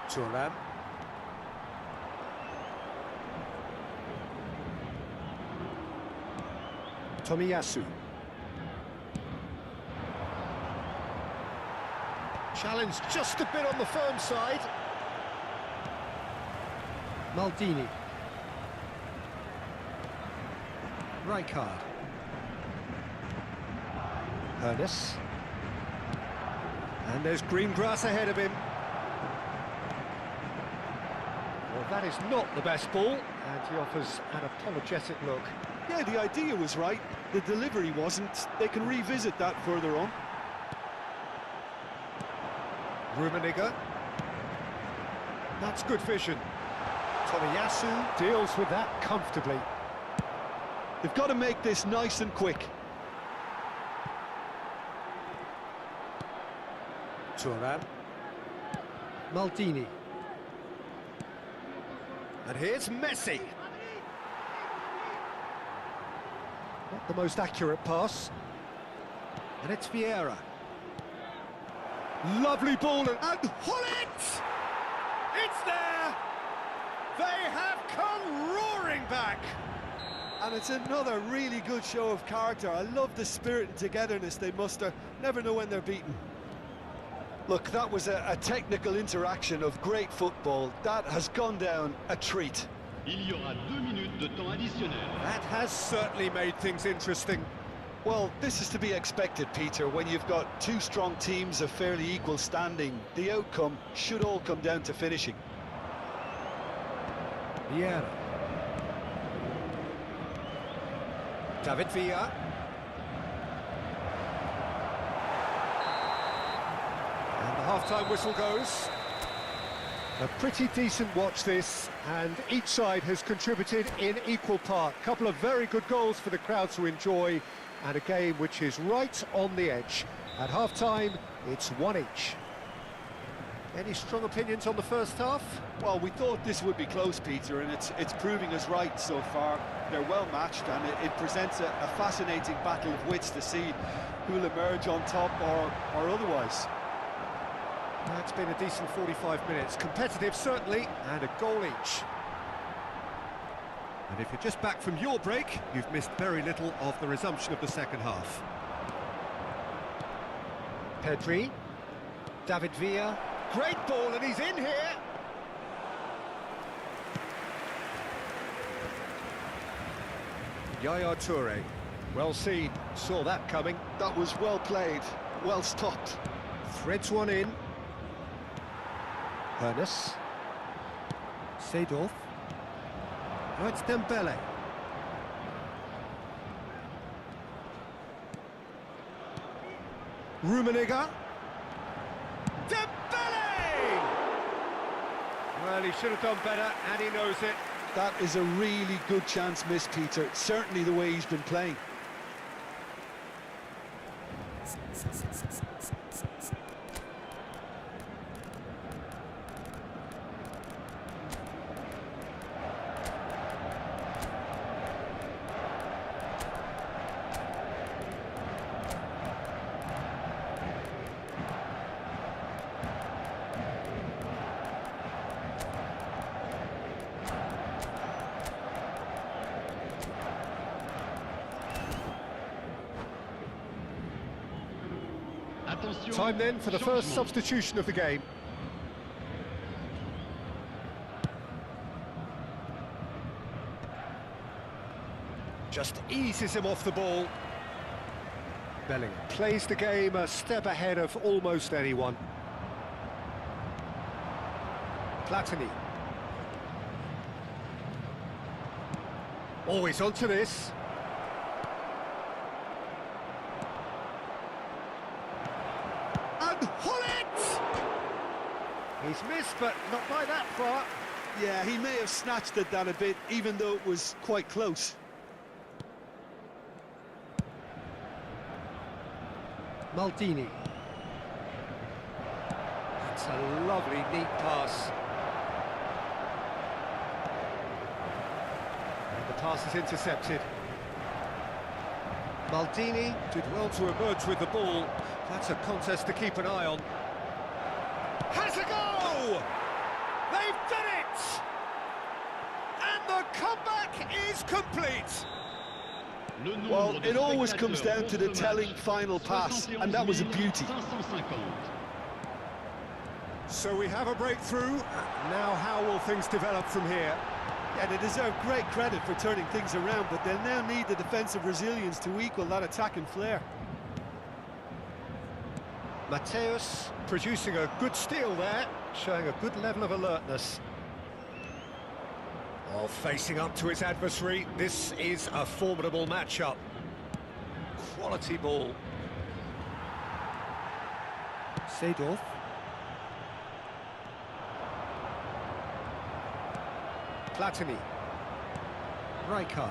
Thuram. Tomiyasu. Challenge just a bit on the firm side. Maldini. Rijkaard. Hernes. And there's green grass ahead of him. Well, that is not the best ball, and he offers an apologetic look. Yeah, the idea was right, the delivery wasn't. They can revisit that further on. Rummenigge. That's good vision. Tomiyasu deals with that comfortably. They've got to make this nice and quick. Thuram. Maldini. And here's Messi. Not the most accurate pass. And it's Vieira. Lovely ball and pull it! It's there! They have come roaring back! And it's another really good show of character. I love the spirit and togetherness they muster. Never know when they're beaten. Look, that was a technical interaction of great football. That has gone down a treat. Il y aura 2 minutes de temps additionnel. That has certainly made things interesting. Well, this is to be expected, Peter. When you've got two strong teams of fairly equal standing, the outcome should all come down to finishing. Vieira. David Villa. And the half-time whistle goes. A pretty decent watch this, and each side has contributed in equal part. Couple of very good goals for the crowd to enjoy, and a game which is right on the edge. At half-time, it's 1 each. Any strong opinions on the first half? Well, we thought this would be close, Peter, and it's proving us right so far. They're well matched, and it presents a fascinating battle of wits to see who'll emerge on top or otherwise. That's been a decent 45 minutes. Competitive, certainly, and a goal each. And if you're just back from your break, you've missed very little of the resumption of the second half. Pedri, David Villa, great ball, and he's in here! Yaya Toure, well seen, saw that coming. That was well played, well stopped. Threads one in. Ernest. Seedorf. Now it's Dembele. Rummenigge. Dembele! Well, he should have done better, and he knows it. That is a really good chance missed, Peter. Certainly the way he's been playing. Time then for the first substitution of the game. Just eases him off the ball. Bellingham plays the game a step ahead of almost anyone. Platini. Always onto this. He's missed, but not by that far. Yeah, he may have snatched at that a bit, even though it was quite close. Maldini. That's a lovely, neat pass. And the pass is intercepted. Maldini did well to emerge with the ball. That's a contest to keep an eye on. Has a goal! They've done it! And the comeback is complete! Well, it always comes down to the telling final pass, and that was a beauty. So we have a breakthrough. Now how will things develop from here? Yeah, they deserve great credit for turning things around, but they'll now need the defensive resilience to equal that attacking flair. Mateus producing a good steal there, showing a good level of alertness. While facing up to his adversary, this is a formidable matchup. Quality ball. Seedorf. Platini. Rijkaard.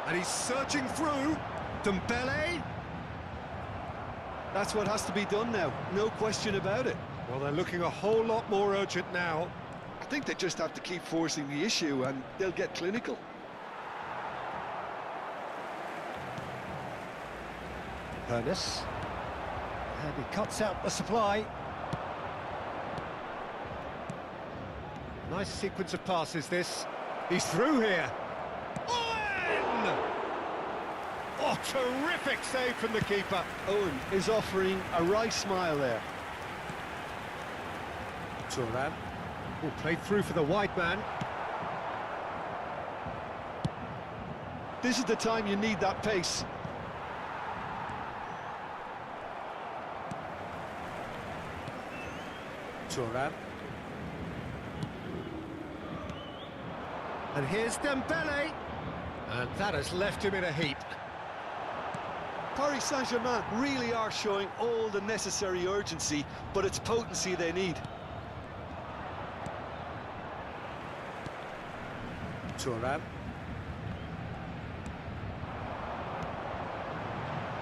And he's searching through. Dembele. That's what has to be done now, no question about it. Well, they're looking a whole lot more urgent now. I think they just have to keep forcing the issue and they'll get clinical. Ernest. And he cuts out the supply. Nice sequence of passes, this. He's through here. Owen! Oh, terrific save from the keeper. Owen is offering a wry smile there. Thuram. Oh, played through for the wide man. This is the time you need that pace. Thuram. And here's Dembele. And that has left him in a heap. Paris Saint-Germain really are showing all the necessary urgency, but it's potency they need. Thuram.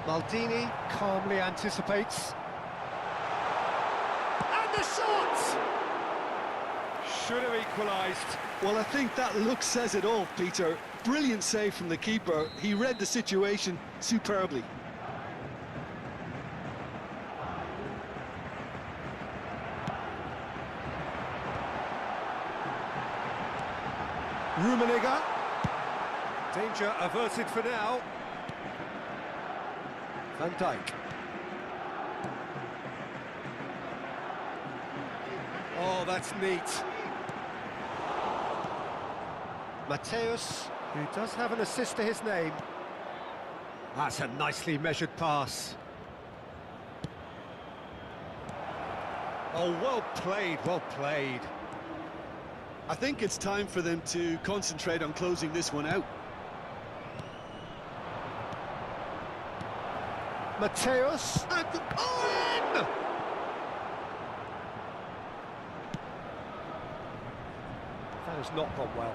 Maldini calmly anticipates. And the shot! Should have equalised. Well, I think that look says it all, Peter. Brilliant save from the keeper. He read the situation superbly. Rummenigge. Danger averted for now. Van Dijk. Oh, that's neat. Mateus, who does have an assist to his name. That's a nicely measured pass. Oh, well played, well played. I think it's time for them to concentrate on closing this one out. Mateus and Owen! That has not gone well.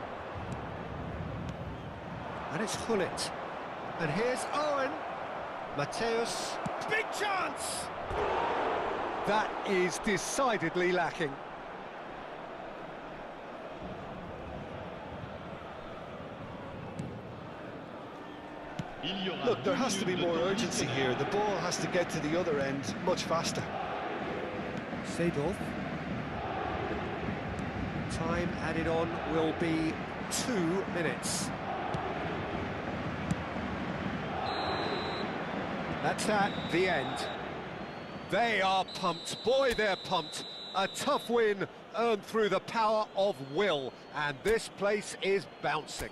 And it's Hullet. And here's Owen. Mateus. Big chance! That is decidedly lacking. Look, there has to be more urgency here. The ball has to get to the other end much faster. Seedorf. Time added on will be 2 minutes. That's at the end. They are pumped. Boy, they're pumped. A tough win earned through the power of will. And this place is bouncing.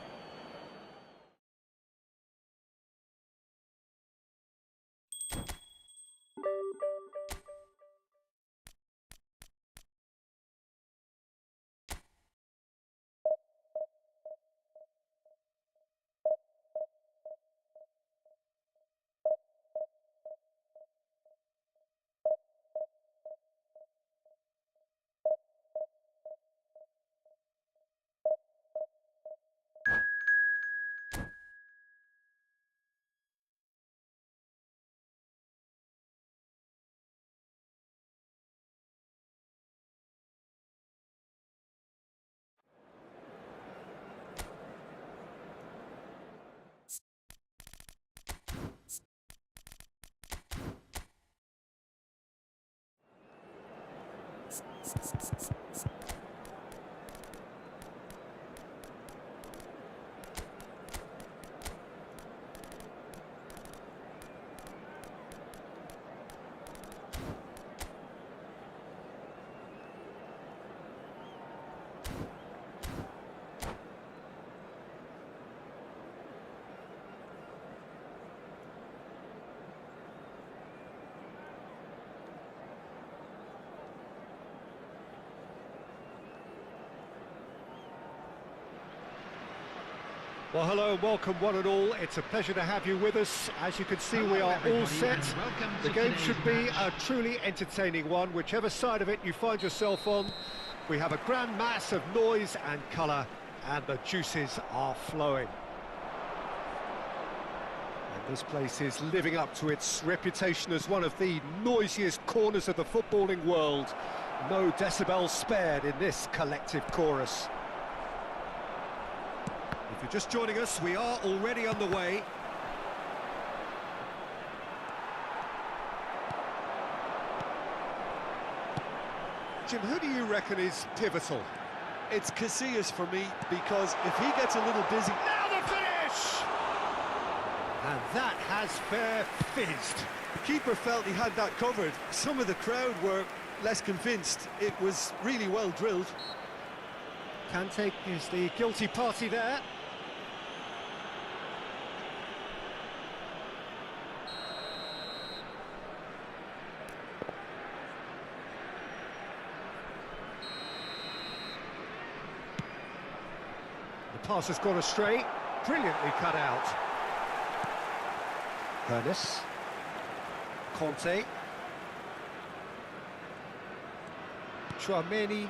Well, hello and welcome one and all. It's a pleasure to have you with us. As you can see, we are all set. The game should be a truly entertaining one, whichever side of it you find yourself on. We have a grand mass of noise and colour, and the juices are flowing. And this place is living up to its reputation as one of the noisiest corners of the footballing world. No decibels spared in this collective chorus. If you're just joining us, we are already underway. Jim, who do you reckon is pivotal? It's Casillas for me, because if he gets a little busy... Now the finish! And that has fair fizzed. The keeper felt he had that covered. Some of the crowd were less convinced. It was really well drilled. Kante is the guilty party there. The pass has gone astray, brilliantly cut out. Ernest. Conte. Chouameni.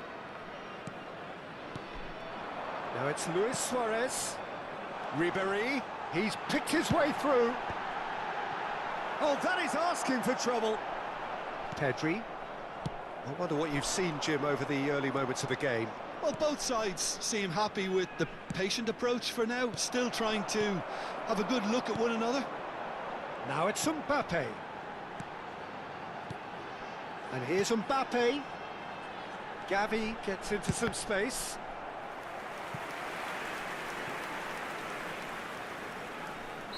Now it's Luis Suarez. Ribéry, he's picked his way through. Oh, that is asking for trouble. Pedri. I wonder what you've seen, Jim, over the early moments of the game. Well, both sides seem happy with the patient approach for now, still trying to have a good look at one another. Now it's Mbappe. And here's Mbappe. Gavi gets into some space.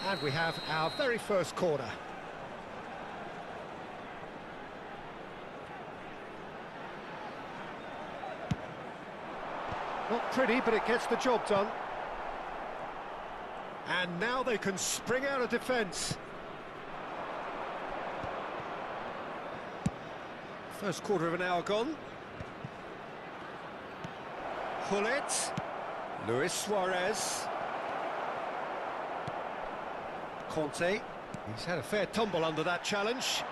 And we have our very first corner. Not pretty, but it gets the job done. And now they can spring out of defence. First quarter of an hour gone. Hullet. Luis Suarez. Conte. He's had a fair tumble under that challenge.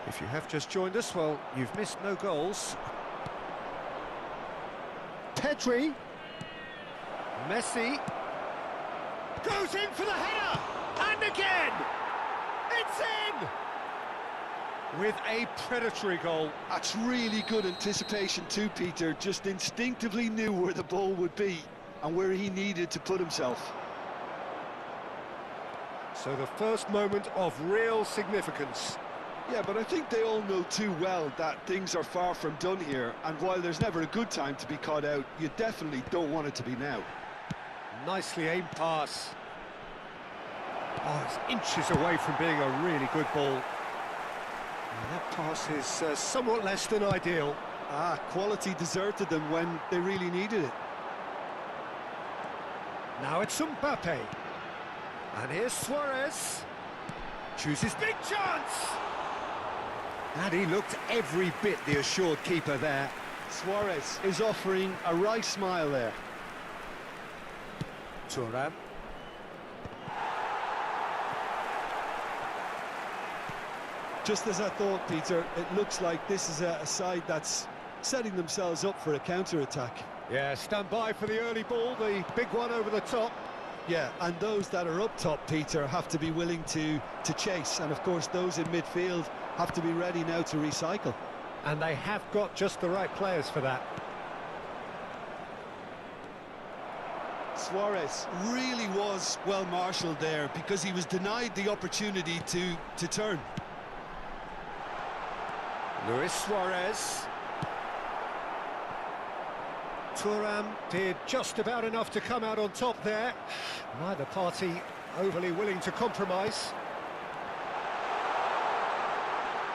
If you have just joined us, well, you've missed no goals. Pedri. Messi. Goes in for the header! And again! It's in! With a predatory goal. That's really good anticipation too, Peter. Just instinctively knew where the ball would be and where he needed to put himself. So the first moment of real significance. Yeah, but I think they all know too well that things are far from done here, and while there's never a good time to be caught out, you definitely don't want it to be now. Nicely aimed pass. Oh, it's inches away from being a really good ball. And that pass is somewhat less than ideal. Quality deserted them when they really needed it. Now it's Mbappe. And here's Suarez. Chooses big chance! And he looked every bit the assured keeper there. Suarez is offering a wry smile there. Thuram. Just as I thought, Peter, it looks like this is a side that's setting themselves up for a counter-attack. Yeah, stand by for the early ball, the big one over the top. Yeah, and those that are up top, Peter, have to be willing to chase. And, of course, those in midfield have to be ready now to recycle. And they have got just the right players for that. Suarez really was well marshalled there because he was denied the opportunity to turn. Luis Suarez. Thuram did just about enough to come out on top there. Neither party overly willing to compromise.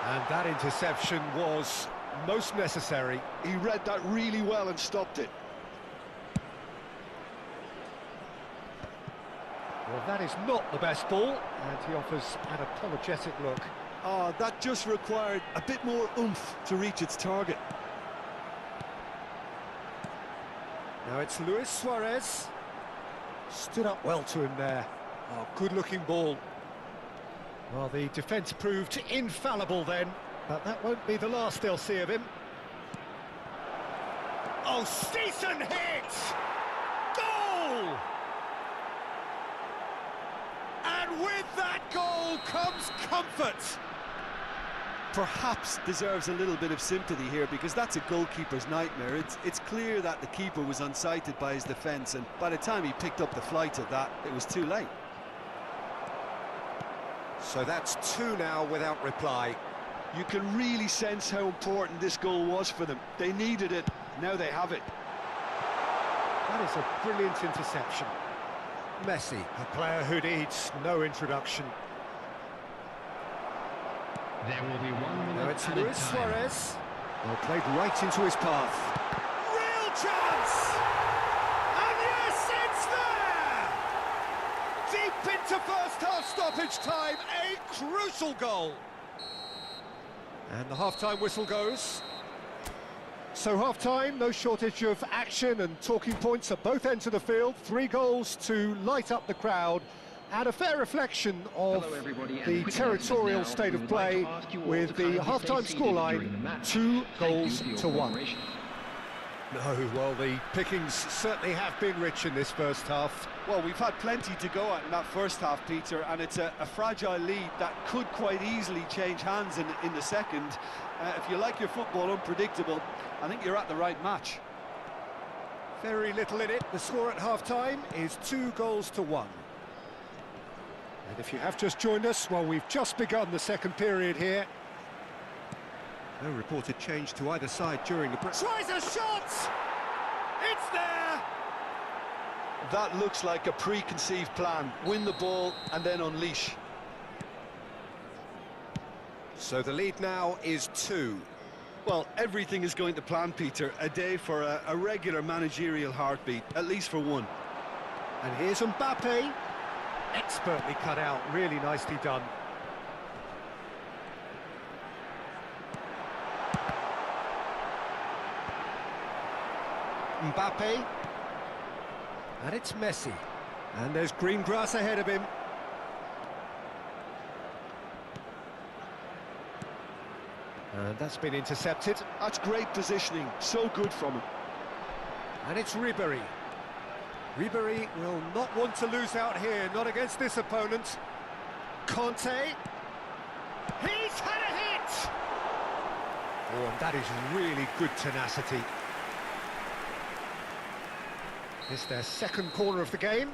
And that interception was most necessary. He read that really well and stopped it. Well, that is not the best ball, and he offers an apologetic look. That just required a bit more oomph to reach its target. Now it's Luis Suarez. Stood up well to him there. Oh, good-looking ball. Well, the defence proved infallible then, but that won't be the last they'll see of him. Oh, decent hit! Goal! And with that goal comes comfort. Perhaps deserves a little bit of sympathy here because that's a goalkeeper's nightmare. It's clear that the keeper was unsighted by his defence, and by the time he picked up the flight of that, it was too late. So that's two now without reply. You can really sense how important this goal was for them. They needed it, now they have it. That is a brilliant interception. Messi, a player who needs no introduction. There will be 1 minute Now it's added Luis time. Suarez. Well, played right into his path. Real chance! And yes, it's there! Deep into first half stoppage time, a crucial goal. And the half-time whistle goes. So half-time, no shortage of action and talking points at both ends of the field. 3 goals to light up the crowd. And a fair reflection of the territorial state of play with the half-time scoreline, 2 goals to 1. No, well, the pickings certainly have been rich in this first half. Well, we've had plenty to go at in that first half, Peter, and it's a fragile lead that could quite easily change hands in the second. If you like your football unpredictable, I think you're at the right match. Very little in it. The score at half-time is 2-1. And if you have just joined us, well, we've just begun the second period here. No reported change to either side during the break. Tries a shot! It's there! That looks like a preconceived plan. Win the ball and then unleash. So the lead now is 2. Well, everything is going to plan, Peter. A day for a regular managerial heartbeat, at least for one. And here's Mbappe. Expertly cut out, really nicely done. Mbappe. And it's Messi. And there's green grass ahead of him. And that's been intercepted. That's great positioning, so good from him. And it's Ribéry. Ribéry will not want to lose out here, not against this opponent. Conte. He's had a hit! Oh, and that is really good tenacity. It's their second corner of the game.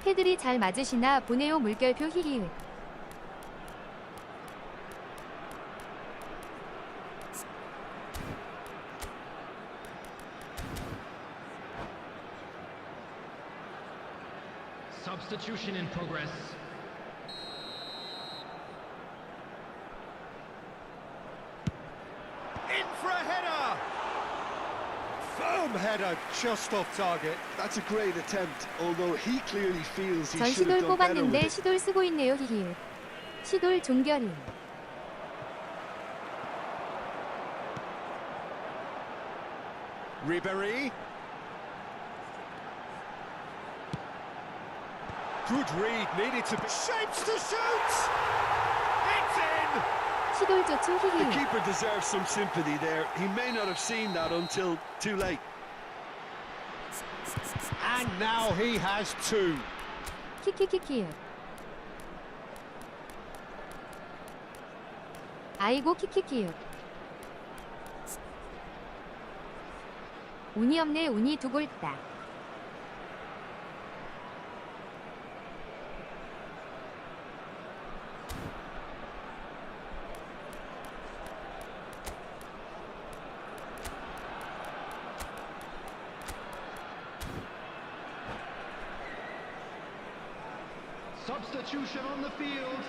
패들이 잘 맞으시나 보네요. 물결표 히히히. Substitution in progress. In for a header! Firm header, just off target. That's a great attempt, although he clearly feels he 전 should have 시돌 done better with 뽑았는데 it. 시돌 쓰고 있네요. 히히. 시돌 종결이. Ribéry. Good read, needed to be... Shapes to shoot! It's in! 시돌 조추 The 히히. keeper deserves some sympathy there. He may not have seen that until too late. And now he has 2. 키키키키. 아이고 키키키. 운이 없네. 운이 두 골 따. Substitution on the field.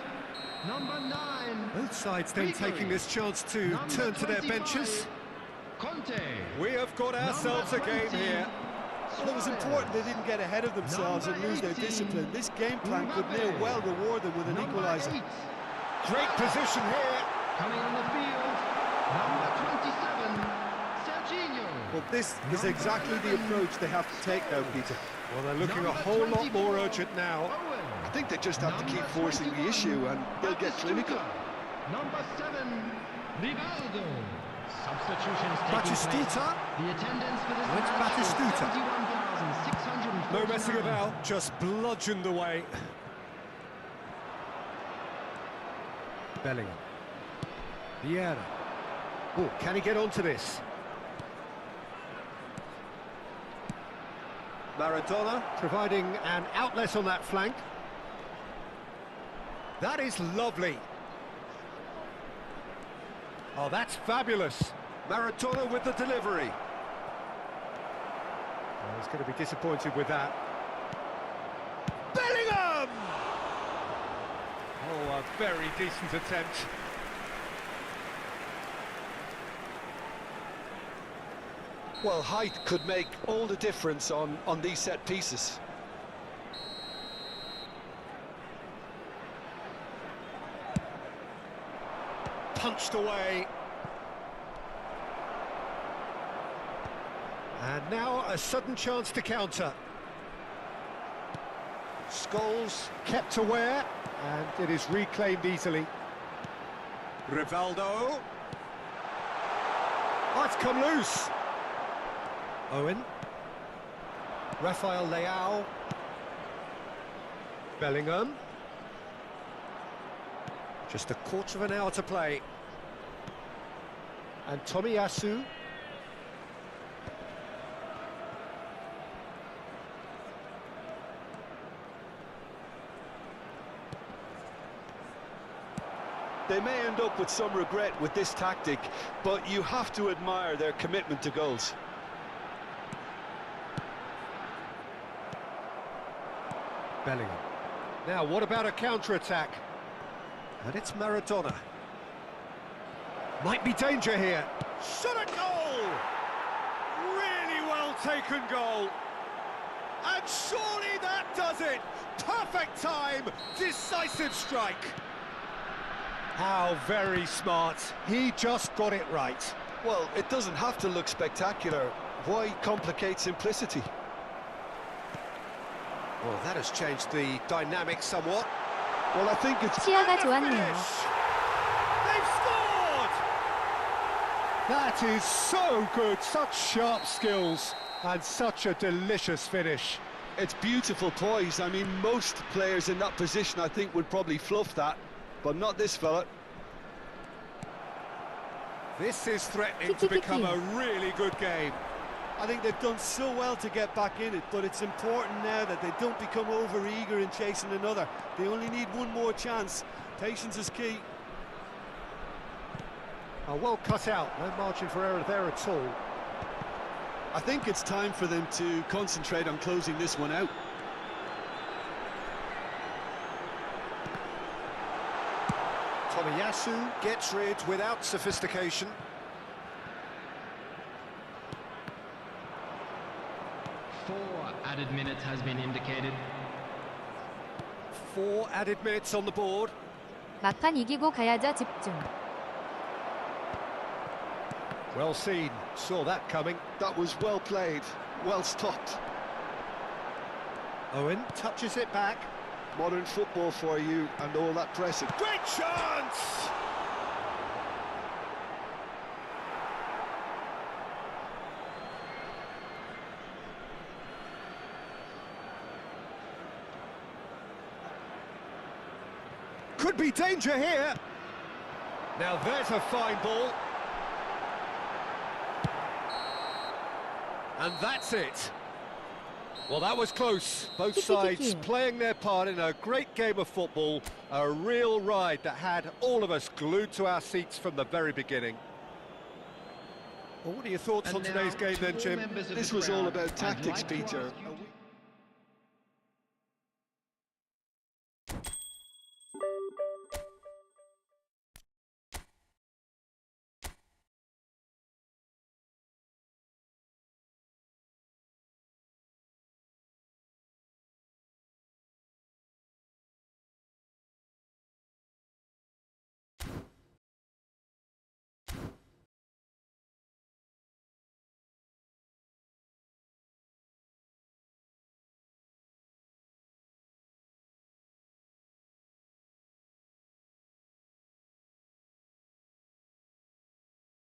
Number 9. Both sides then taking this chance to Number turn to their 25, benches. Conte. We have got ourselves a game here. Well, it was important they didn't get ahead of themselves and lose their discipline. This game plan could may well reward them with an equaliser. Great position here. Coming on the field. Number 27. Serginho. Well, this is exactly the approach they have to take now, Peter. Well, they're looking a whole lot more urgent now. I think they just have to keep forcing the issue and they'll get clinical. Number 7. Rivaldo. Substitutions taking Batistuta. place. The attendance for this Went match is Batistuta. 71,649. No messing about, just bludgeoned away. Bellingham. Vieira. Oh, can he get onto this? Maradona providing an outlet on that flank. That is lovely. Oh, that's fabulous. Maradona with the delivery. Oh, he's going to be disappointed with that. Bellingham! Oh, a very decent attempt. Well, height could make all the difference on these set pieces. punched away. And now a sudden chance to counter. Scholes kept aware, and it is reclaimed easily. Rivaldo. Oh, it's come loose. Owen. Rafael Leao. Bellingham. Just a quarter of an hour to play. And Tomiyasu. They may end up with some regret with this tactic, but you have to admire their commitment to goals. Bellingham. Now, what about a counter-attack? And it's Maradona. Might be danger here. Shot a goal! Really well taken goal. And surely that does it! Perfect time, decisive strike. How very smart. He just got it right. Well, it doesn't have to look spectacular. Why complicate simplicity? Well, that has changed the dynamic somewhat. Well, I think it's... 시야가 좋았네요. They've scored! That is so good. Such sharp skills and such a delicious finish. It's beautiful poise. I mean, most players in that position, I think, would probably fluff that. But not this fella. This is threatening to become a really good game. I think they've done so well to get back in it, but it's important now that they don't become over-eager in chasing another. They only need one more chance. Patience is key. Oh, well cut out. No margin for error there at all. I think it's time for them to concentrate on closing this one out. Tomiyasu gets rid without sophistication. Four added minutes has been indicated. 4 added minutes on the board. 막판 이기고 가야죠, 집중. Well seen. Saw that coming. That was well played, well stopped. Owen touches it back. Modern football for you and all that pressing. Great chance! Could be danger here. Now there's a fine ball. And that's it. Well, that was close. Both sides playing their part in a great game of football. A real ride that had all of us glued to our seats from the very beginning. Well, what are your thoughts on today's game then, Jim? This was all about tactics, Peter.